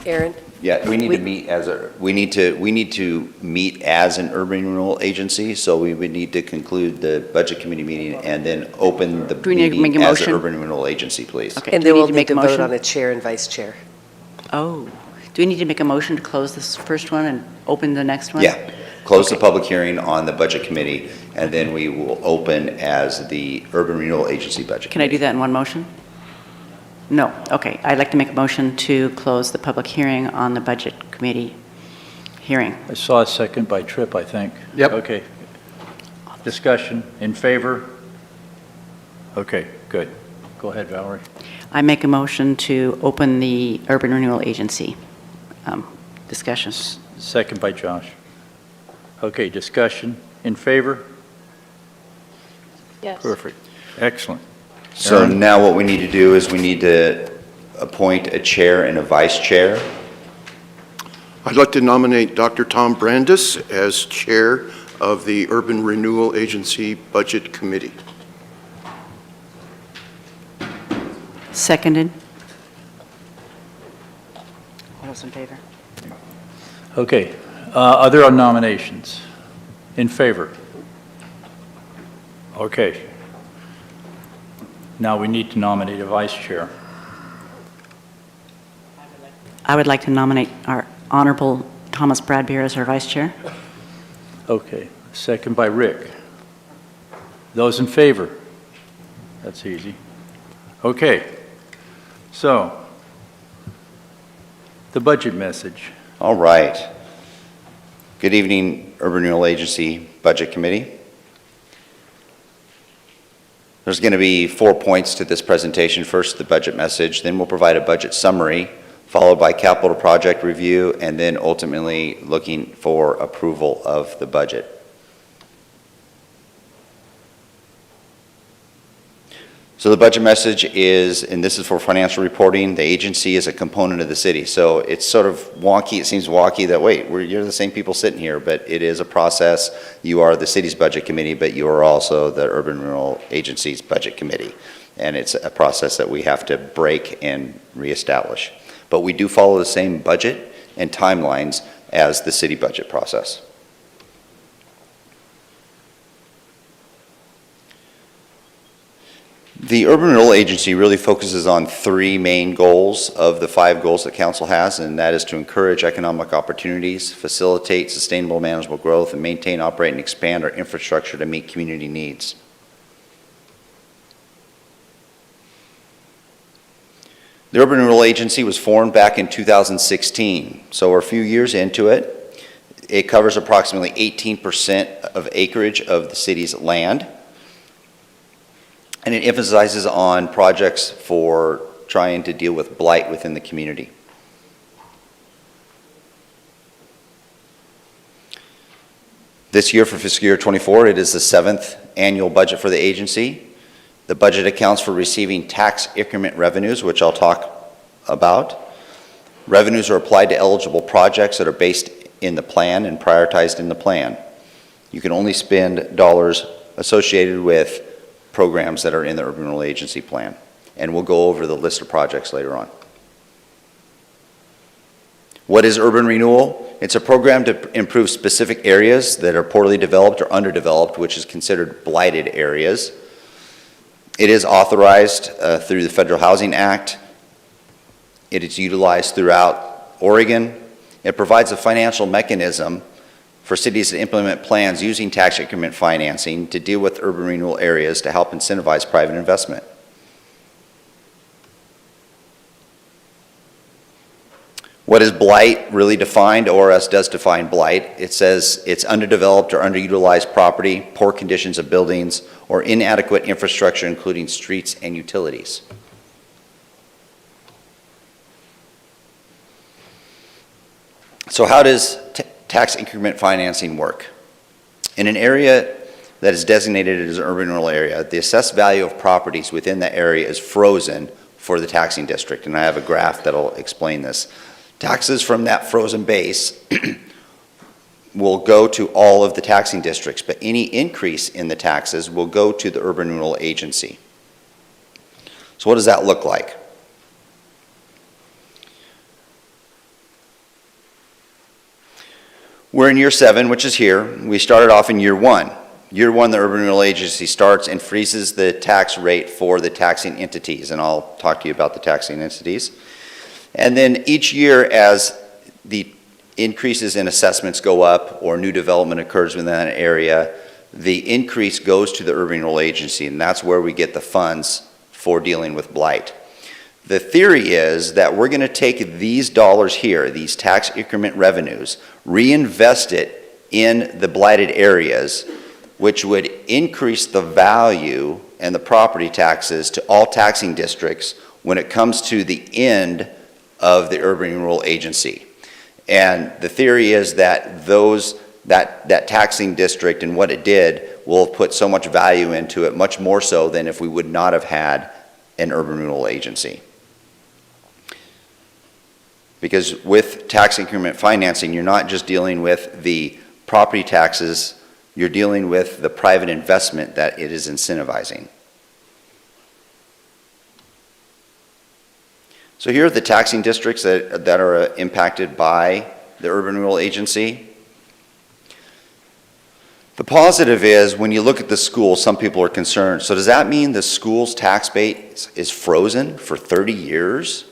Aaron? Yeah, we need to meet as we need to meet as an urban renewal agency, so we would need to conclude the budget committee meeting and then open the Do we need to make meeting a as an motion? urban renewal agency, please. Okay, And do then we we'll need to need make to a vote motion? on a chair and vice chair. Oh, do we need to make a motion to close this first one and open the next one? Yeah, close the Okay. public hearing on the budget committee, and then we will open as the urban renewal agency budget. Can I do that in one motion? No, okay. I'd like to make a motion to close the public hearing on the budget committee hearing. I saw a second by Tripp, I think. Yep. Okay. Discussion, in favor? Okay, good. Go ahead, Valerie. I make a motion to open the urban renewal agency discussion. Second by Josh. Okay, discussion, in favor? Yes. Perfect, excellent. So Aaron? now what we need to do is we need to appoint a chair and a vice chair. I'd like to nominate Dr. Tom Brandis as Chair of the Urban Renewal Agency Budget Committee. Seconded. All those in favor? Okay, other nominations? In favor? Okay. Now we need to nominate a vice chair. I would like to nominate our Honorable Thomas Bradbeer as our vice chair. Okay, second by Rick. Those in favor? That's easy. Okay, so, the budget message. All right. Good evening, Urban Renewal Agency Budget Committee. There's going to be 4 points to this presentation. First, the budget message, then we'll provide a budget summary, followed by capital project review, and then ultimately looking for approval of the budget. So the budget message is, and this is for financial reporting, the agency is a component of the city. So it's sort of wonky, it seems wonky that, wait, you're the same people sitting here, but it is a process. You are the city's budget committee, but you are also the Urban Renewal Agency's budget committee. And it's a process that we have to break and reestablish. But we do follow the same budget and timelines as the city budget process. The Urban Renewal Agency really focuses on 3 main goals of the 5 goals that council has, and that is to encourage economic opportunities, facilitate sustainable manageable growth, and maintain, operate, and expand our infrastructure to meet community needs. The Urban Renewal Agency was formed back in 2016, so we're a few years into it. It covers approximately 18% of acreage of the city's land. And it emphasizes on projects for trying to deal with blight within the community. This year, for fiscal year '24, it is the 7th annual budget for the agency. The budget accounts for receiving tax increment revenues, which I'll talk about. Revenues are applied to eligible projects that are based in the plan and prioritized in the plan. You can only spend dollars associated with programs that are in the Urban Renewal Agency plan. And we'll go over the list of projects later on. What is urban renewal? It's a program to improve specific areas that are poorly developed or underdeveloped, which is considered blighted areas. It is authorized through the Federal Housing Act. It is utilized throughout Oregon. It provides a financial mechanism for cities to implement plans using tax increment financing to deal with urban renewal areas to help incentivize private investment. What is blight really defined? ORS does define blight. It says it's underdeveloped or underutilized property, poor conditions of buildings, or inadequate infrastructure, including streets and utilities. So how does tax increment financing work? In an area that is designated as an urban renewal area, the assessed value of properties within that area is frozen for the taxing district, and I have a graph that'll explain this. Taxes from that frozen base will go to all of the taxing districts, but any increase in the taxes will go to the Urban Renewal Agency. So what does that look like? We're in year 7, which is here. We started off in year 1. Year 1, the Urban Renewal Agency starts and freezes the tax rate for the taxing entities, and I'll talk to you about the taxing entities. And then each year, as the increases in assessments go up or new development occurs within that area, the increase goes to the Urban Renewal Agency, and that's where we get the funds for dealing with blight. The theory is that we're going to take these dollars here, these tax increment revenues, reinvest it in the blighted areas, which would increase the value and the property taxes to all taxing districts when it comes to the end of the Urban Renewal Agency. And the theory is that that taxing district and what it did will have put so much value into it, much more so than if we would not have had an Urban Renewal Agency. Because with tax increment financing, you're not just dealing with the property taxes, you're dealing with the private investment that it is incentivizing. So here are the taxing districts that are impacted by the Urban Renewal Agency. The positive is when you look at the schools, some people are concerned. So does that mean the school's tax base is frozen for 30 years?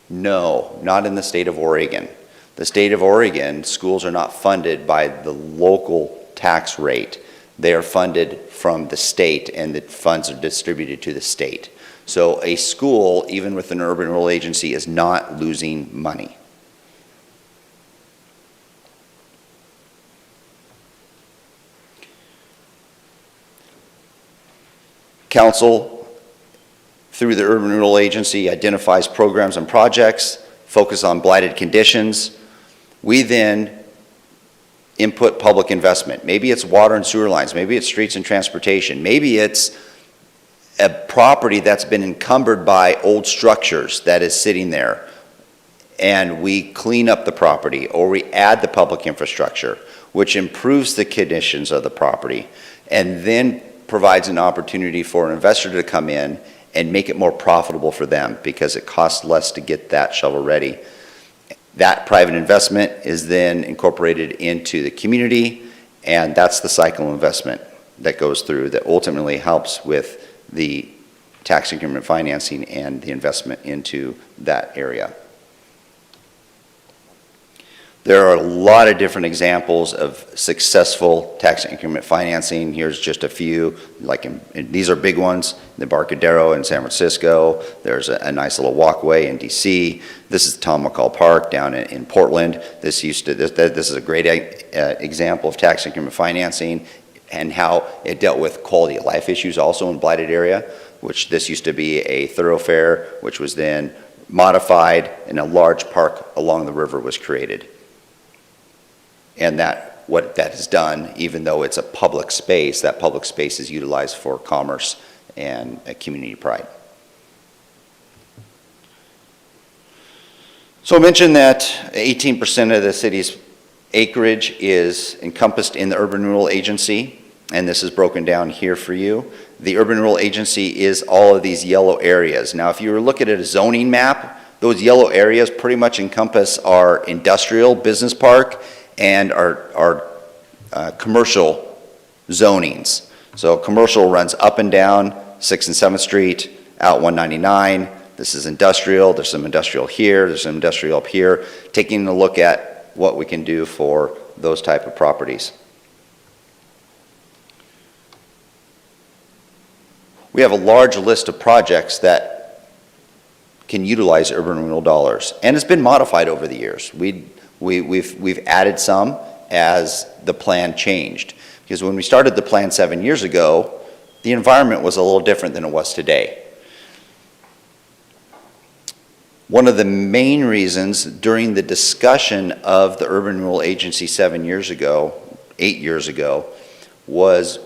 No, not in the state of Oregon. The state of Oregon, schools are not funded by the local tax rate. They are funded from the state, and the funds are distributed to the state. So a school, even with an Urban Renewal Agency, is not losing money. Council, through the Urban Renewal Agency, identifies programs and projects, focus on blighted conditions. We then input public investment. Maybe it's water and sewer lines, maybe it's streets and transportation, maybe it's a property that's been encumbered by old structures that is sitting there, and we clean up the property, or we add the public infrastructure, which improves the conditions of the property, and then provides an opportunity for an investor to come in and make it more profitable for them because it costs less to get that shovel ready. That private investment is then incorporated into the community, and that's the cycle of investment that goes through that ultimately helps with the tax increment financing and the investment into that area. There are a lot of different examples of successful tax increment financing. Here's just a few, these are big ones, the Barcadero in San Francisco. There's a nice little walkway in DC. This is Tom McCall Park down in Portland. This is a great example of tax increment financing and how it dealt with quality of life issues also in blighted area, which this used to be a thoroughfare, which was then modified and a large park along the river was created. And what that has done, even though it's a public space, that public space is utilized for commerce and community pride. So I mentioned that 18% of the city's acreage is encompassed in the Urban Renewal Agency, and this is broken down here for you. The Urban Renewal Agency is all of these yellow areas. Now, if you were looking at a zoning map, those yellow areas pretty much encompass our industrial business park and our commercial zonings. So commercial runs up and down 6th and 7th Street, out 199. This is industrial. There's some industrial here. There's some industrial up here. Taking a look at what we can do for those type of properties. We have a large list of projects that can utilize urban renewal dollars, and it's been modified over the years. We've added some as the plan changed. Because when we started the plan 7 years ago, the environment was a little different than it was today. One of the main reasons during the discussion of the Urban Renewal Agency 8 years ago, was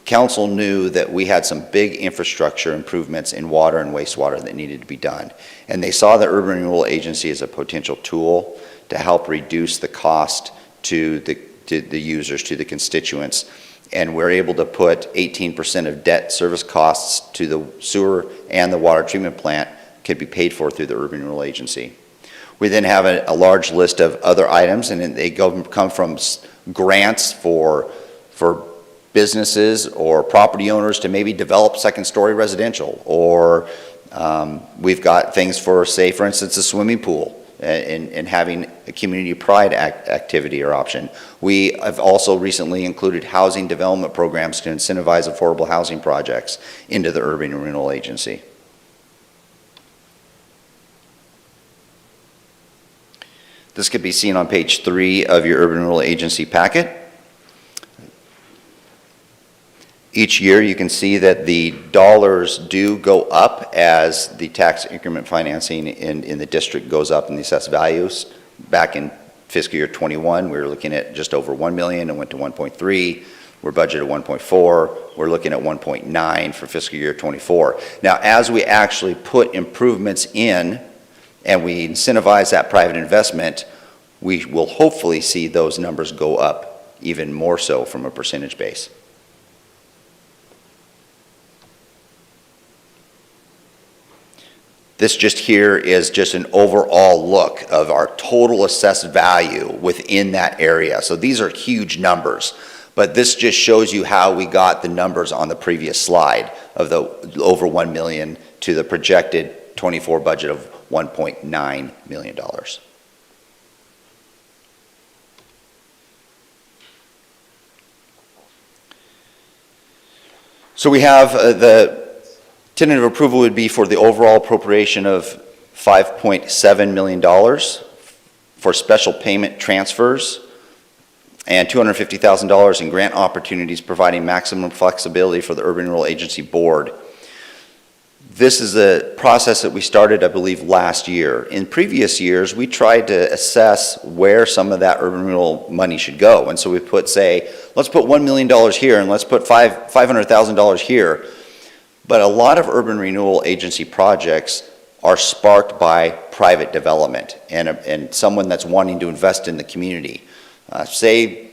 council knew that we had some big infrastructure improvements in water and wastewater that needed to be done. And they saw the Urban Renewal Agency as a potential tool to help reduce the cost to the users, to the constituents. And we're able to put 18% of debt service costs to the sewer and the water treatment plant could be paid for through the Urban Renewal Agency. We then have a large list of other items, and then they come from grants for businesses or property owners to maybe develop second-story residential, or we've got things for, say, for instance, a swimming pool and having a community pride activity or option. We have also recently included housing development programs to incentivize affordable housing projects into the Urban Renewal Agency. This could be seen on page 3 of your Urban Renewal Agency packet. Each year, you can see that the dollars do go up as the tax increment financing in the district goes up in the assessed values. Back in fiscal year 21, we were looking at just over 1 million and went to 1.3. We're budgeted 1.4. We're looking at 1.9 for fiscal year 24. Now, as we actually put improvements in and we incentivize that private investment, we will hopefully see those numbers go up even more so from a percentage base. This just here is just an overall look of our total assessed value within that area. So these are huge numbers, but this just shows you how we got the numbers on the previous slide of the over 1 million to the projected 24 budget of $1.9 million. So we have the tentative approval would be for the overall appropriation of $5.7 million for special payment transfers and $250,000 in grant opportunities, providing maximum flexibility for the Urban Renewal Agency Board. This is a process that we started, I believe, last year. In previous years, we tried to assess where some of that urban renewal money should go. And so we put, say, let's put $1 million here and let's put $500,000 here. But a lot of Urban Renewal Agency projects are sparked by private development and someone that's wanting to invest in the community. Say,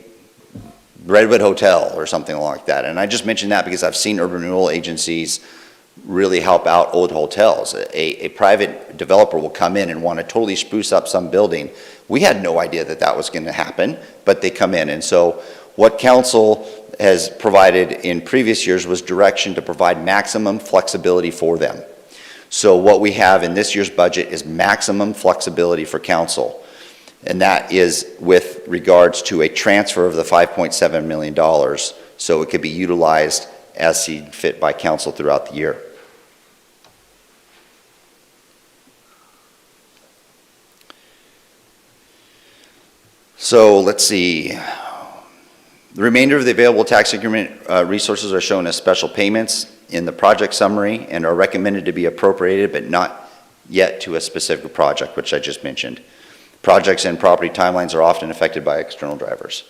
Redwood Hotel or something like that. And I just mentioned that because I've seen Urban Renewal Agencies really help out old hotels. A private developer will come in and want to totally spruce up some building. We had no idea that that was going to happen, but they come in. And so what council has provided in previous years was direction to provide maximum flexibility for them. So what we have in this year's budget is maximum flexibility for council. And that is with regards to a transfer of the $5.7 million, so it could be utilized as seen fit by council throughout the year. So let's see. The remainder of the available tax increment resources are shown as special payments in the project summary and are recommended to be appropriated, but not yet to a specific project, which I just mentioned. Projects and property timelines are often affected by external drivers.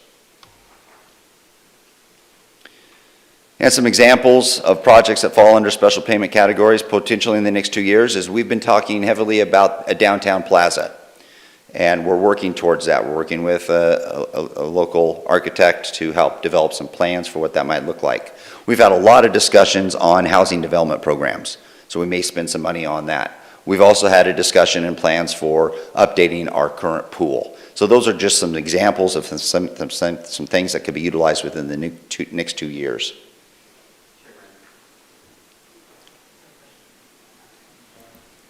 And some examples of projects that fall under special payment categories potentially in the next 2 years is we've been talking heavily about a downtown plaza. And we're working towards that. We're working with a local architect to help develop some plans for what that might look like. We've had a lot of discussions on housing development programs, so we may spend some money on that. We've also had a discussion and plans for updating our current pool. So those are just some examples of some things that could be utilized within the next 2 years.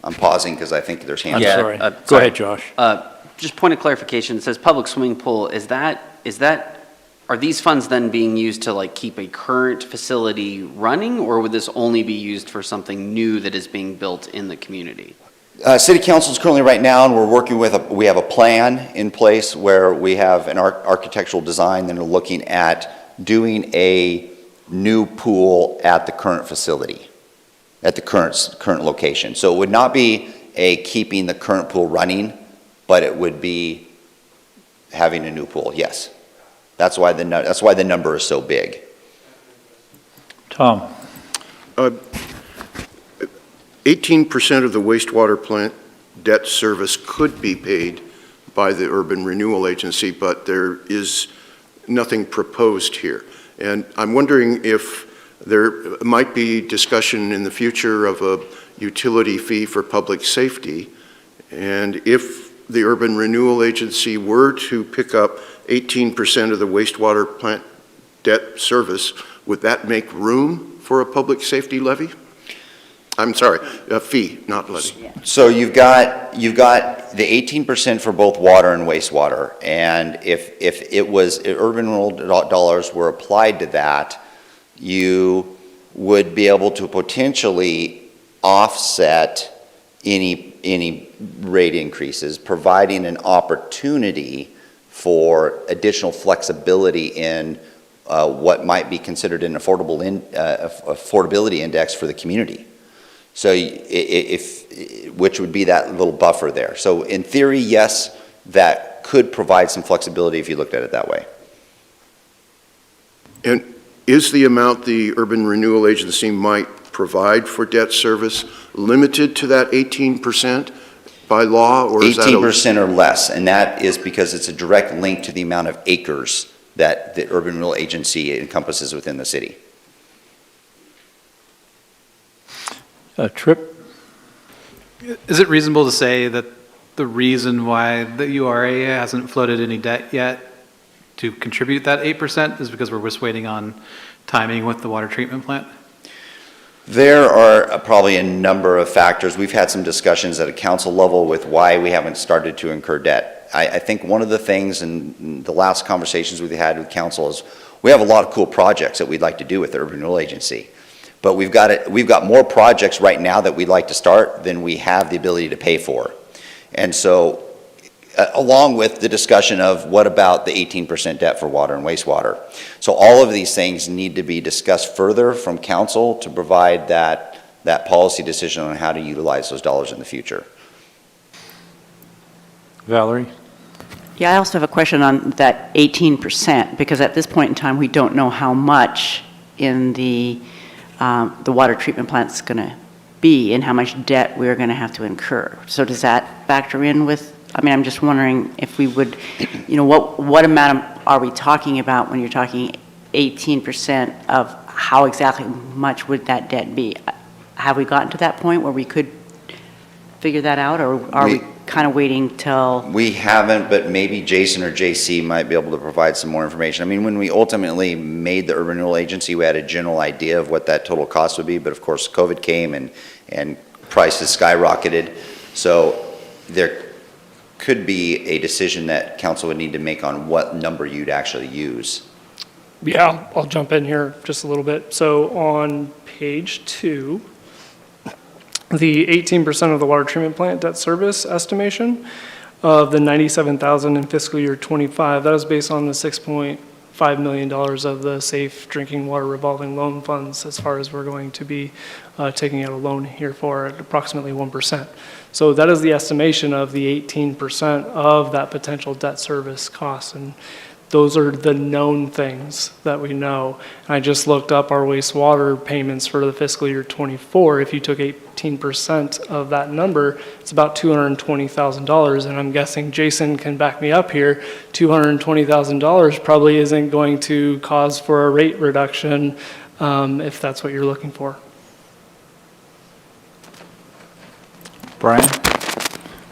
I'm pausing because I think there's hands. I'm sorry. Go ahead, Josh. Just point of clarification, it says public swimming pool, are these funds then being used to like keep a current facility running, or would this only be used for something new that is being built in the community? City Council is currently right now, and we're working with, we have a plan in place where we have an architectural design and are looking at doing a new pool at the current facility, at the current location. So it would not be a keeping the current pool running, but it would be having a new pool, yes. That's why the number is so big. Tom. 18% of the wastewater plant debt service could be paid by the Urban Renewal Agency, but there is nothing proposed here. And I'm wondering if there might be discussion in the future of a utility fee for public safety, and if the Urban Renewal Agency were to pick up 18% of the wastewater plant debt service, would that make room for a public safety levy? I'm sorry, a fee, not levy. So you've got the 18% for both water and wastewater, and if urban renewal dollars were applied to that, you would be able to potentially offset any rate increases, providing an opportunity for additional flexibility in what might be considered an affordability index for the community. So which would be that little buffer there. So in theory, yes, that could provide some flexibility if you looked at it that way. And is the amount the Urban Renewal Agency might provide for debt service limited to that 18% by law, or is that 18% or less, and that is because it's a direct link to the amount of acres that the Urban Renewal Agency encompasses within the city. Tripp? Is it reasonable to say that the reason why the URA hasn't floated any debt yet to contribute that 8% is because we're just waiting on timing with the water treatment plant? There are probably a number of factors. We've had some discussions at a council level with why we haven't started to incur debt. I think one of the things in the last conversations we've had with council is we have a lot of cool projects that we'd like to do with the Urban Renewal Agency. But we've got more projects right now that we'd like to start than we have the ability to pay for. And so, along with the discussion of what about the 18% debt for water and wastewater. So all of these things need to be discussed further from council to provide that policy decision on how to utilize those dollars in the future. Valerie? Yeah, I also have a question on that 18%, because at this point in time, we don't know how much in the water treatment plant's going to be and how much debt we're going to have to incur. So does that factor in with, I mean, I'm just wondering if we would, what amount are we talking about when you're talking 18% of how exactly much would that debt be? Have we gotten to that point where we could figure that out, or are we kind of waiting till? We haven't, but maybe Jason or JC might be able to provide some more information. I mean, when we ultimately made the Urban Renewal Agency, we had a general idea of what that total cost would be, but of course COVID came and prices skyrocketed. So there could be a decision that council would need to make on what number you'd actually use. Yeah, I'll jump in here just a little bit. So on page 2, the 18% of the water treatment plant debt service estimation of the $97,000 in fiscal year 25, that is based on the $6.5 million of the Safe Drinking Water Revolving Loan Funds, as far as we're going to be taking out a loan here for at approximately 1%. So that is the estimation of the 18% of that potential debt service cost. And those are the known things that we know. And I just looked up our wastewater payments for the fiscal year 24. If you took 18% of that number, it's about $220,000. And I'm guessing Jason can back me up here. $220,000 probably isn't going to cause for a rate reduction if that's what you're looking for. Brian?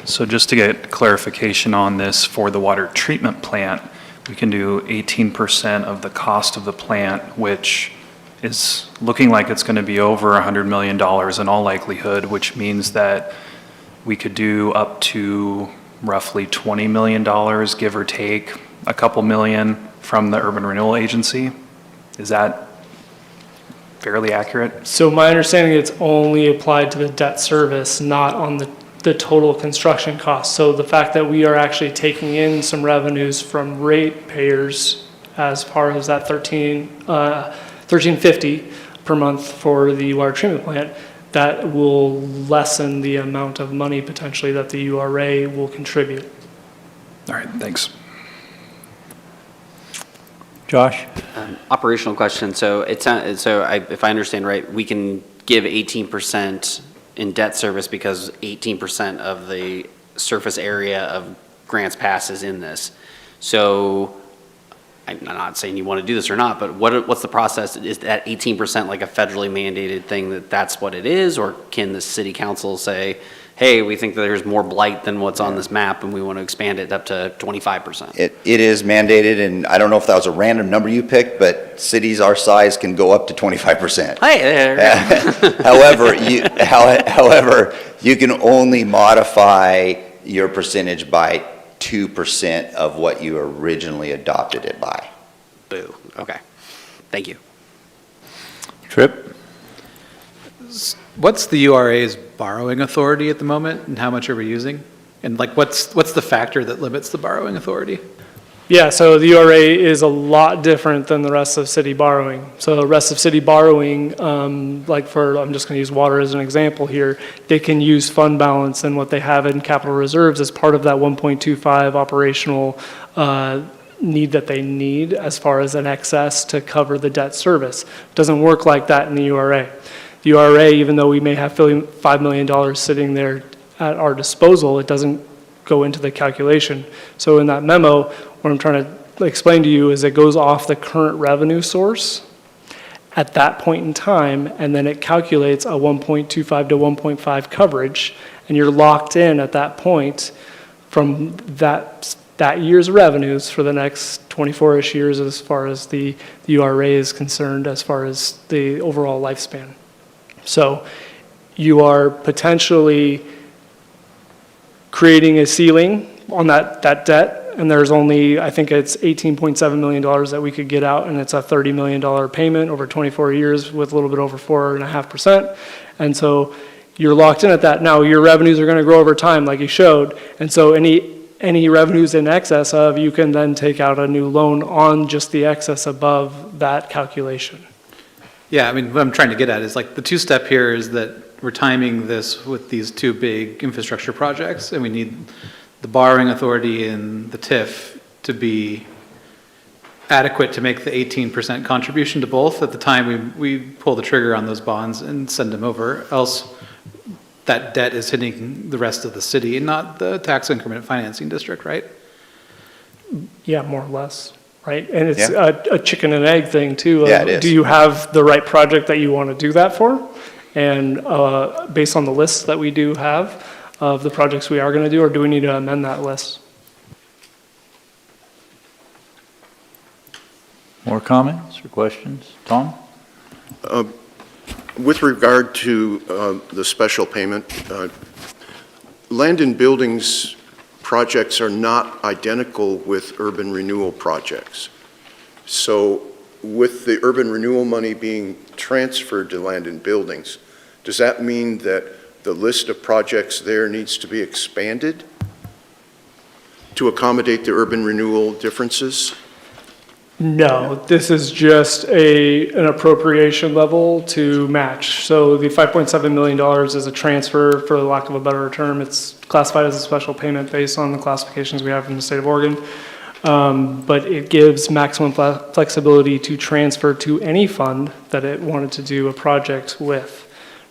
So just to get clarification on this, for the water treatment plant, we can do 18% of the cost of the plant, which is looking like it's going to be over $100 million in all likelihood, which means that we could do up to roughly $20 million, give or take a couple million from the Urban Renewal Agency. Is that fairly accurate? So my understanding is it's only applied to the debt service, not on the total construction cost. So the fact that we are actually taking in some revenues from ratepayers as far as that $13.50 per month for the water treatment plant, that will lessen the amount of money potentially that the URA will contribute. All right, thanks. Josh? Operational question. So if I understand right, we can give 18% in debt service because 18% of the surface area of Grants Pass is in this. So I'm not saying you want to do this or not, but what's the process? Is that 18% like a federally mandated thing that's what it is? Or can the city council say, hey, we think that there's more blight than what's on this map, and we want to expand it up to 25%. It is mandated, and I don't know if that was a random number you picked, but cities our size can go up to 25%. Hey, there. However, you can only modify your percentage by 2% of what you originally adopted it by. Boo, okay. Thank you. Tripp? What's the URA's borrowing authority at the moment, and how much are we using? And like, what's the factor that limits the borrowing authority? Yeah, so the URA is a lot different than the rest of city borrowing. So the rest of city borrowing, like for, I'm just going to use water as an example here, they can use fund balance and what they have in capital reserves as part of that 1.25 operational need that they need as far as an excess to cover the debt service. It doesn't work like that in the URA. The URA, even though we may have $5 million sitting there at our disposal, it doesn't go into the calculation. So in that memo, what I'm trying to explain to you is it goes off the current revenue source at that point in time, and then it calculates a 1.25 to 1.5 coverage, and you're locked in at that point from that year's revenues for the next 24-ish years as far as the URA is concerned, as far as the overall lifespan. So you are potentially creating a ceiling on that debt, and there's only, I think it's $18.7 million that we could get out, and it's a $30 million payment over 24 years with a little bit over 4.5%. And so you're locked in at that. Now, your revenues are going to grow over time, like you showed, and so any revenues in excess of, you can then take out a new loan on just the excess above that calculation. Yeah, I mean, what I'm trying to get at is like the two-step here is that we're timing this with these two big infrastructure projects, and we need the borrowing authority and the TIF to be adequate to make the 18% contribution to both at the time we pull the trigger on those bonds and send them over, else that debt is hitting the rest of the city and not the tax increment financing district, right? Yeah, more or less, right? And it's a chicken and egg thing too. Yeah, it is. Do you have the right project that you want to do that for? And based on the lists that we do have of the projects we are going to do, or do we need to amend that list? More comments or questions? Tom? With regard to the special payment, land and buildings projects are not identical with urban renewal projects. So with the urban renewal money being transferred to land and buildings, does that mean that the list of projects there needs to be expanded to accommodate the urban renewal differences? No, this is just an appropriation level to match. So the $5.7 million is a transfer, for lack of a better term. It's classified as a special payment based on the classifications we have from the state of Oregon. But it gives maximum flexibility to transfer to any fund that it wanted to do a project with.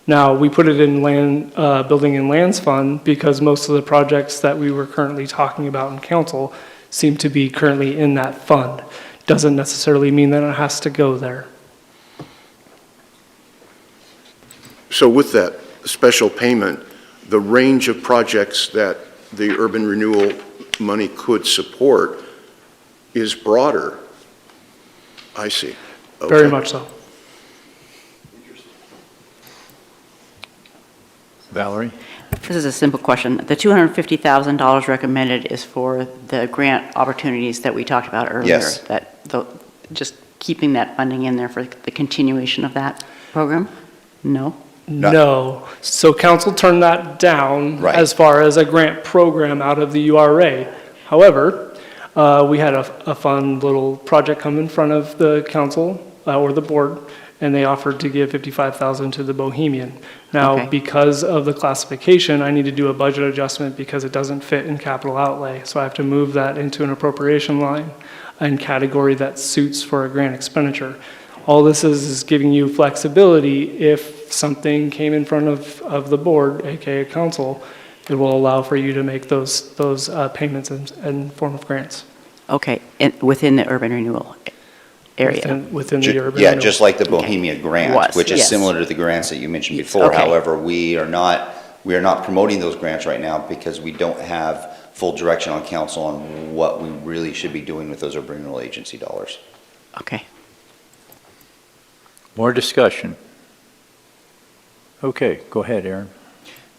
Now, we put it in Building and Lands Fund because most of the projects that we were currently talking about in council seem to be currently in that fund. Doesn't necessarily mean that it has to go there. So with that special payment, the range of projects that the urban renewal money could support is broader. I see. Okay. Very much so. Valerie? This is a simple question. The $250,000 recommended is for the grant opportunities that we talked about earlier. Yes. Just keeping that funding in there for the continuation of that program? No? No. So council turned that down as far as a grant program out of the URA. However, we had a fun little project come in front of the council or the board, and they offered to give $55,000 to the Bohemian. Now, because of the classification, I need to do a budget adjustment because it doesn't fit in capital outlay. So I have to move that into an appropriation line and category that suits for a grant expenditure. All this is giving you flexibility. If something came in front of the board, aka council, it will allow for you to make those payments in form of grants. Okay, within the urban renewal area? Within the urban Yeah, renewal. just like the Bohemia grant, which is yes. similar to the grants that you mentioned before. Okay. However, we are not We are not promoting those grants right now because we don't have full direction on council on what we really should be doing with those urban renewal agency dollars. Okay. More discussion? Okay, go ahead, Aaron.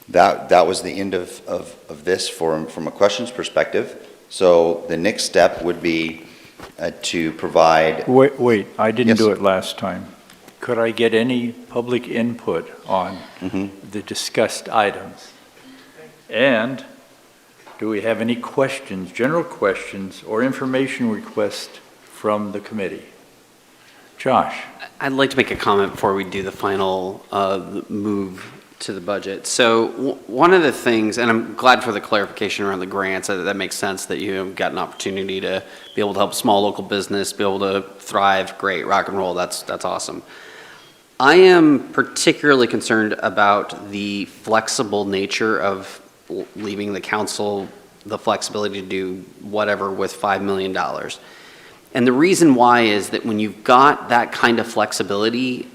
That was the end of this from a questions perspective. So the next step would be to provide. Wait, I didn't Yes. do it last time. Could I get any public input on Mm-hmm. the discussed items? And do we have any questions, general questions, or information requests from the committee? Josh? I'd like to make a comment before we do the final move to the budget. So one of the things, and I'm glad for the clarification around the grants, that makes sense that you have got an opportunity to be able to help small local business, be able to thrive, great, rock and roll, that's awesome. I am particularly concerned about the flexible nature of leaving the council the flexibility to do whatever with $5 million. And the reason why is that when you've got that kind of flexibility,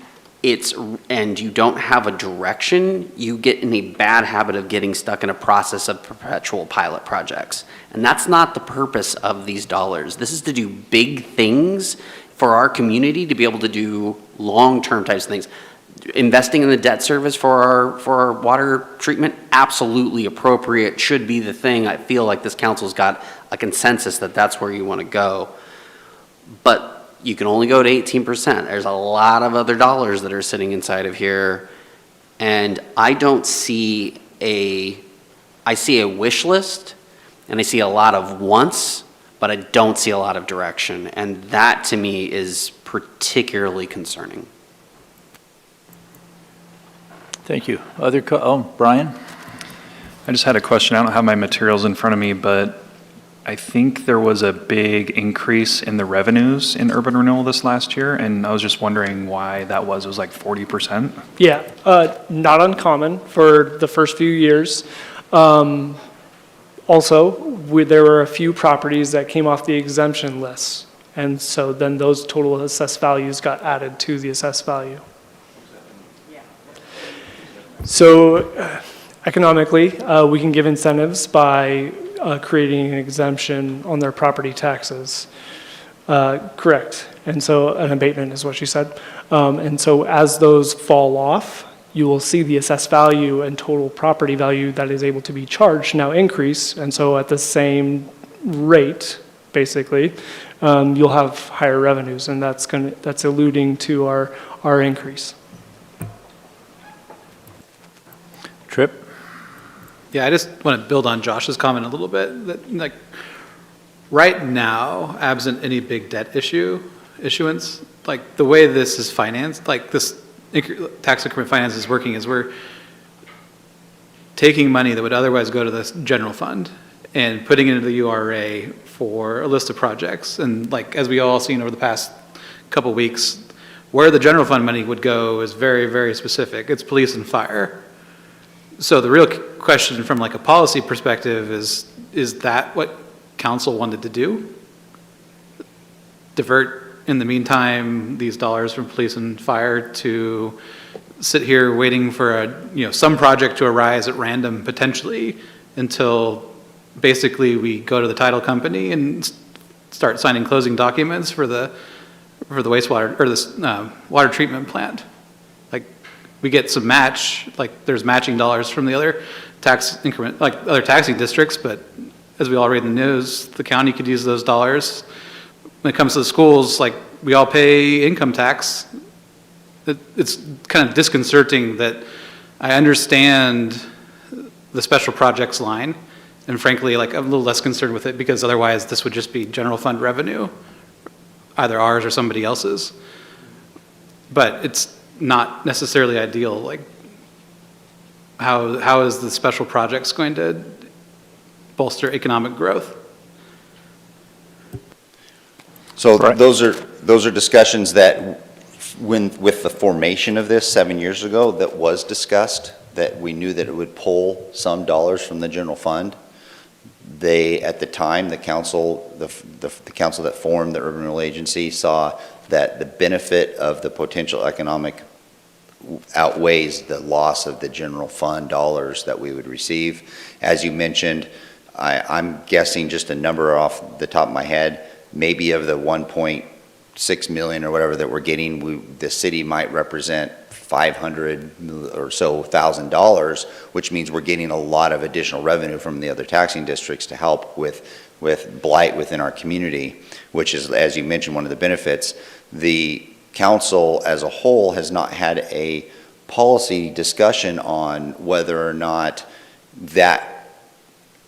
and you don't have a direction, you get in a bad habit of getting stuck in a process of perpetual pilot projects. And that's not the purpose of these dollars. This is to do big things for our community, to be able to do long-term types of things. Investing in the debt service for our water treatment, absolutely appropriate, should be the thing. I feel like this council's got a consensus that that's where you want to go. But you can only go to 18%. There's a lot of other dollars that are sitting inside of here. And I see a wish list, and I see a lot of wants, but I don't see a lot of direction. And that to me is particularly concerning. Thank you. Brian? I just had a question. I don't have my materials in front of me, but I think there was a big increase in the revenues in urban renewal this last year, and I was just wondering why that was. It was like 40%. Yeah, not uncommon for the first few years. Also, there were a few properties that came off the exemption list, and so then those total assessed values got added to the assessed value. So economically, we can give incentives by creating an exemption on their property taxes. Correct. And so an abatement is what she said. And so as those fall off, you will see the assessed value and total property value that is able to be charged now increase. And so at the same rate, basically, you'll have higher revenues, and that's alluding to our increase. Tripp? Yeah, I just want to build on Josh's comment a little bit, that like, right now, absent any big debt issuance, like the way this is financed, like this tax increment finance is working is we're taking money that would otherwise go to the general fund and putting it into the URA for a list of projects. And like, as we all seen over the past couple weeks, where the general fund money would go is very, very specific. It's police and fire. So the real question from like a policy perspective is that what council wanted to do? Divert, in the meantime, these dollars from police and fire to sit here waiting for some project to arise at random potentially until basically we go to the title company and start signing closing documents for the wastewater or this water treatment plant. Like, we get some match, like there's matching dollars from the other tax increment, like other taxing districts, but as we all read in the news, the county could use those dollars. When it comes to the schools, like we all pay income tax. It's kind of disconcerting that I understand the special projects line, and frankly, like I'm a little less concerned with it because otherwise this would just be general fund revenue, either ours or somebody else's. But it's not necessarily ideal. Like, how is the special projects going to bolster economic growth? So those are discussions that, with the formation of this 7 years ago, that was discussed, that we knew that it would pull some dollars from the general fund. They, at the time, the council that formed the Urban Renewal Agency saw that the benefit of the potential economic outweighs the loss of the general fund dollars that we would receive. As you mentioned, I'm guessing just a number off the top of my head, maybe of the 1.6 million or whatever that we're getting, the city might represent 500 or so $1,000, which means we're getting a lot of additional revenue from the other taxing districts to help with blight within our community, which is, as you mentioned, one of the benefits. The council as a whole has not had a policy discussion on whether or not that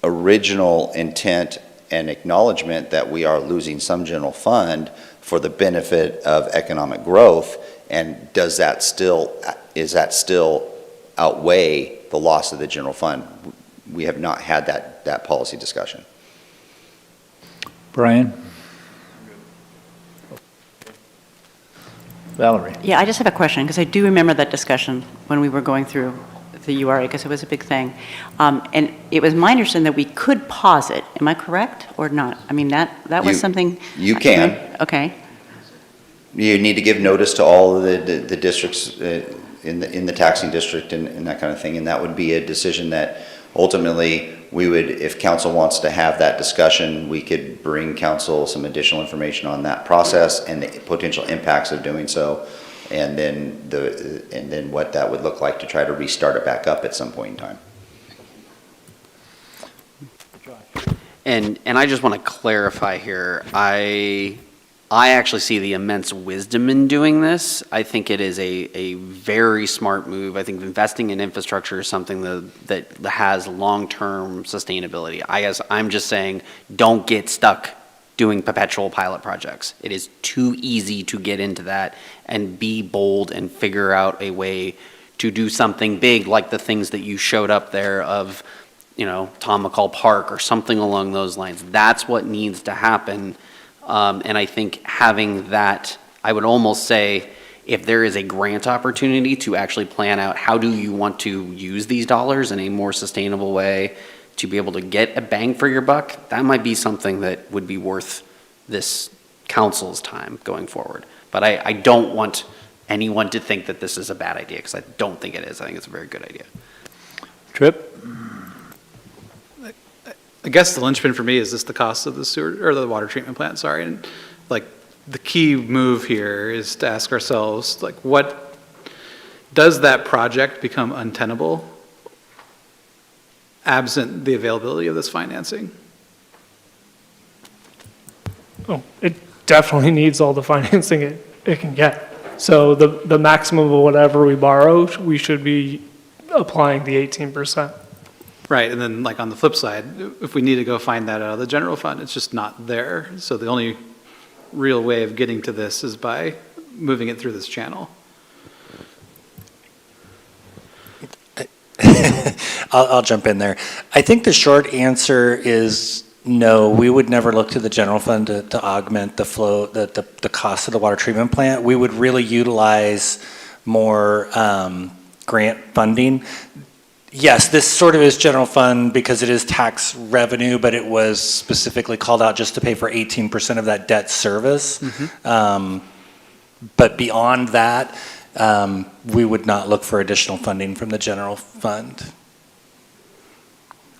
original intent and acknowledgement that we are losing some general fund for the benefit of economic growth, and is that still outweigh the loss of the general fund? We have not had that policy discussion. Brian? Valerie? Yeah, I just have a question, because I do remember that discussion when we were going through the URA, because it was a big thing. And it was my understanding that we could pause it. Am I correct or not? I mean, that was something. You can. Okay. You need to give notice to all of the districts in the taxing district and that kind of thing, and that would be a decision that ultimately we would, if council wants to have that discussion, we could bring council some additional information on that process and the potential impacts of doing so, and then what that would look like to try to restart it back up at some point in time. And I just want to clarify here, I actually see the immense wisdom in doing this. I think it is a very smart move. I think investing in infrastructure is something that has long-term sustainability. I'm just saying, don't get stuck doing perpetual pilot projects. It is too easy to get into that and be bold and figure out a way to do something big, like the things that you showed up there of, Tom McCall Park or something along those lines. That's what needs to happen. And I think having that, I would almost say, if there is a grant opportunity to actually plan out how do you want to use these dollars in a more sustainable way to be able to get a bang for your buck, that might be something that would be worth this council's time going forward. But I don't want anyone to think that this is a bad idea, because I don't think it is. I think it's a very good idea. Tripp? I guess the linchpin for me is just the cost of the sewer, or the water treatment plant, sorry. And like, the key move here is to ask ourselves, like, what, does that project become untenable absent the availability of this financing? Oh, it definitely needs all the financing it can get. So the maximum of whatever we borrow, we should be applying the 18%. Right, and then like on the flip side, if we need to go find that out of the general fund, it's just not there. So the only real way of getting to this is by moving it through this channel. I'll jump in there. I think the short answer is no, we would never look to the general fund to augment the flow, the cost of the water treatment plant. We would really utilize more grant funding. Yes, this sort of is general fund because it is tax revenue, but it was specifically called out just to pay for 18% of that debt service. But beyond that, we would not look for additional funding from the general fund.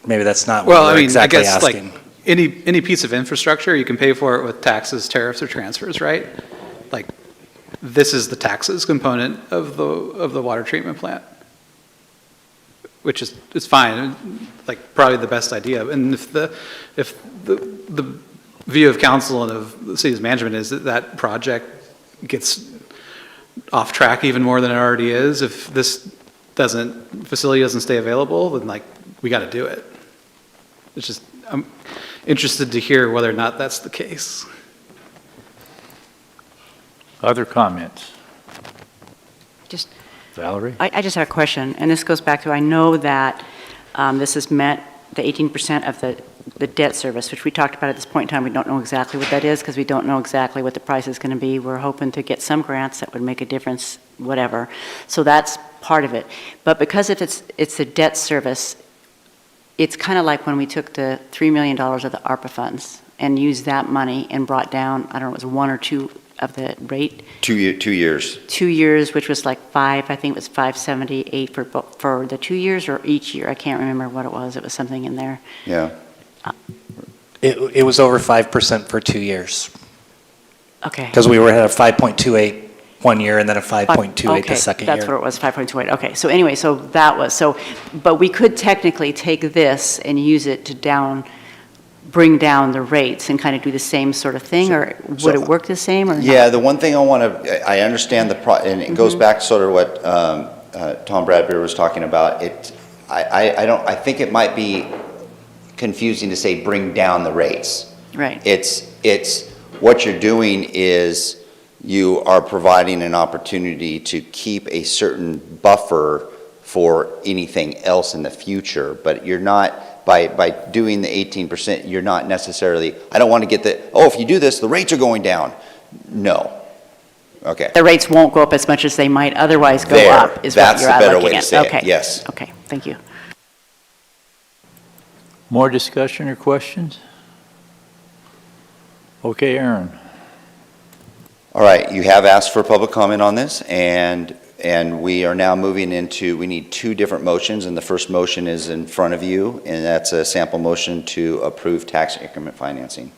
Maybe that's not what you're exactly asking. Like any piece of infrastructure, you can pay for it with taxes, tariffs, or transfers, right? Like, this is the taxes component of the water treatment plant, which is, it's fine, like probably the best idea. And if the view of council and of the city's management is that project gets off track even more than it already is, if this facility doesn't stay available, then like, we got to do it. It's just, I'm interested to hear whether or not that's the case. Other comments? Just, Valerie? I just have a question, and this goes back to, I know that this has met the 18% of the debt service, which we talked about at this point in time. We don't know exactly what that is because we don't know exactly what the price is going to be. We're hoping to get some grants that would make a difference, whatever. So that's part of it. But because it's the debt service, it's kind of like when we took the $3 million of the ARPA funds and used that money and brought down, I don't know, it was 1 or 2 of the rate? 2 years. 2 years, which was like 5, I think it was 578 for the 2 years or each year. I can't remember what it was. It was something in there. Yeah. It was over 5% for 2 years. Okay. Because we were at a 5.28 1 year and then a 5.28 the second year. That's what it was, 5.28. Okay, so anyway, so that was, but we could technically take this and use it to bring down the rates and kind of do the same sort of thing, or would it work the same, or not? Yeah, the one thing I understand and it goes back to sort of what Tom Bradbury was talking about. I think it might be confusing to say bring down the rates. Right. It's what you're doing is you are providing an opportunity to keep a certain buffer for anything else in the future, but you're not, by doing the 18%, you're not necessarily, I don't want to get if you do this, the rates are going down. No. Okay. The rates won't go up as much as they might otherwise go There. up, is what That's you're the better looking way at. to say it. Okay. Yes. Okay, thank you. More discussion or questions? Okay, Aaron. All right, you have asked for public comment on this, and we are now moving into, we need 2 different motions, and the first motion is in front of you, and that's a sample motion to approve tax increment financing.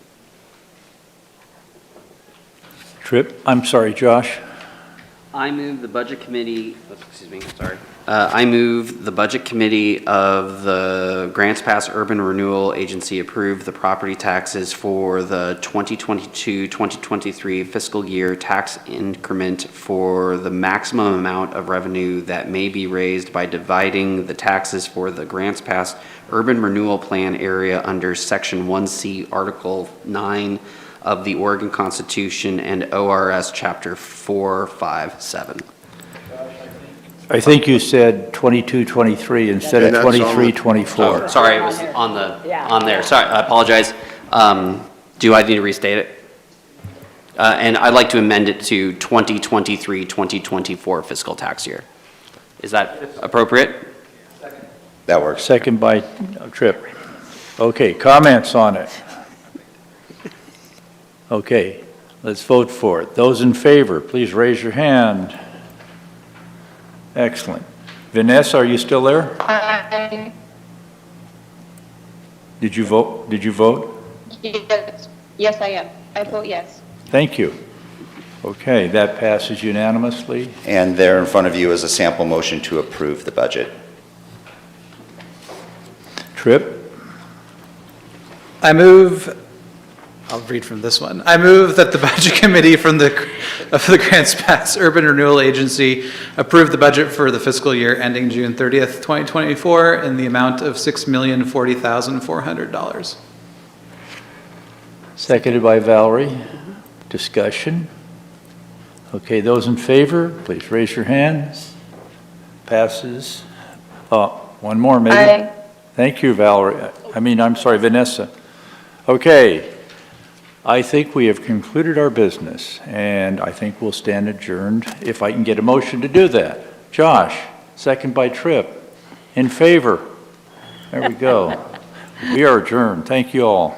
Josh. I move the budget committee, I move the budget committee of the Grants Pass Urban Renewal Agency approve the property taxes for the 2022-2023 fiscal year tax increment for the maximum amount of revenue that may be raised by dividing the taxes for the Grants Pass Urban Renewal Plan area under Section 1C, Article 9 of the Oregon Constitution and ORS Chapter 457. I think you said 22-23 instead of 23-24. Oh, sorry, it was on there. Sorry, I apologize. Do I need to restate it? And I'd like to amend it to 2023-2024 fiscal tax year. Is that appropriate? That works. Second by Tripp. Okay, comments on it? Okay, let's vote for it. Those in favor, please raise your hand. Excellent. Vanessa, are you still there? Aye. Did you vote? Yes. Yes, I am. I vote yes. Thank you. Okay, that passes unanimously. And there in front of you is a sample motion to approve the budget. Tripp? I'll read from this one. I move that the Budget Committee of the Grants Pass Urban Renewal Agency approve the budget for the fiscal year ending June 30th, 2024 in the amount of $6,040,400. Seconded by Valerie. Discussion? Okay, those in favor, please raise your hands. Passes. One more, maybe? Aye. Thank you, Valerie. I'm sorry, Vanessa. Okay. I think we have concluded our business, and I think we'll stand adjourned if I can get a motion to do that. Josh, second by Tripp. In favor? There we go. We are adjourned. Thank you all.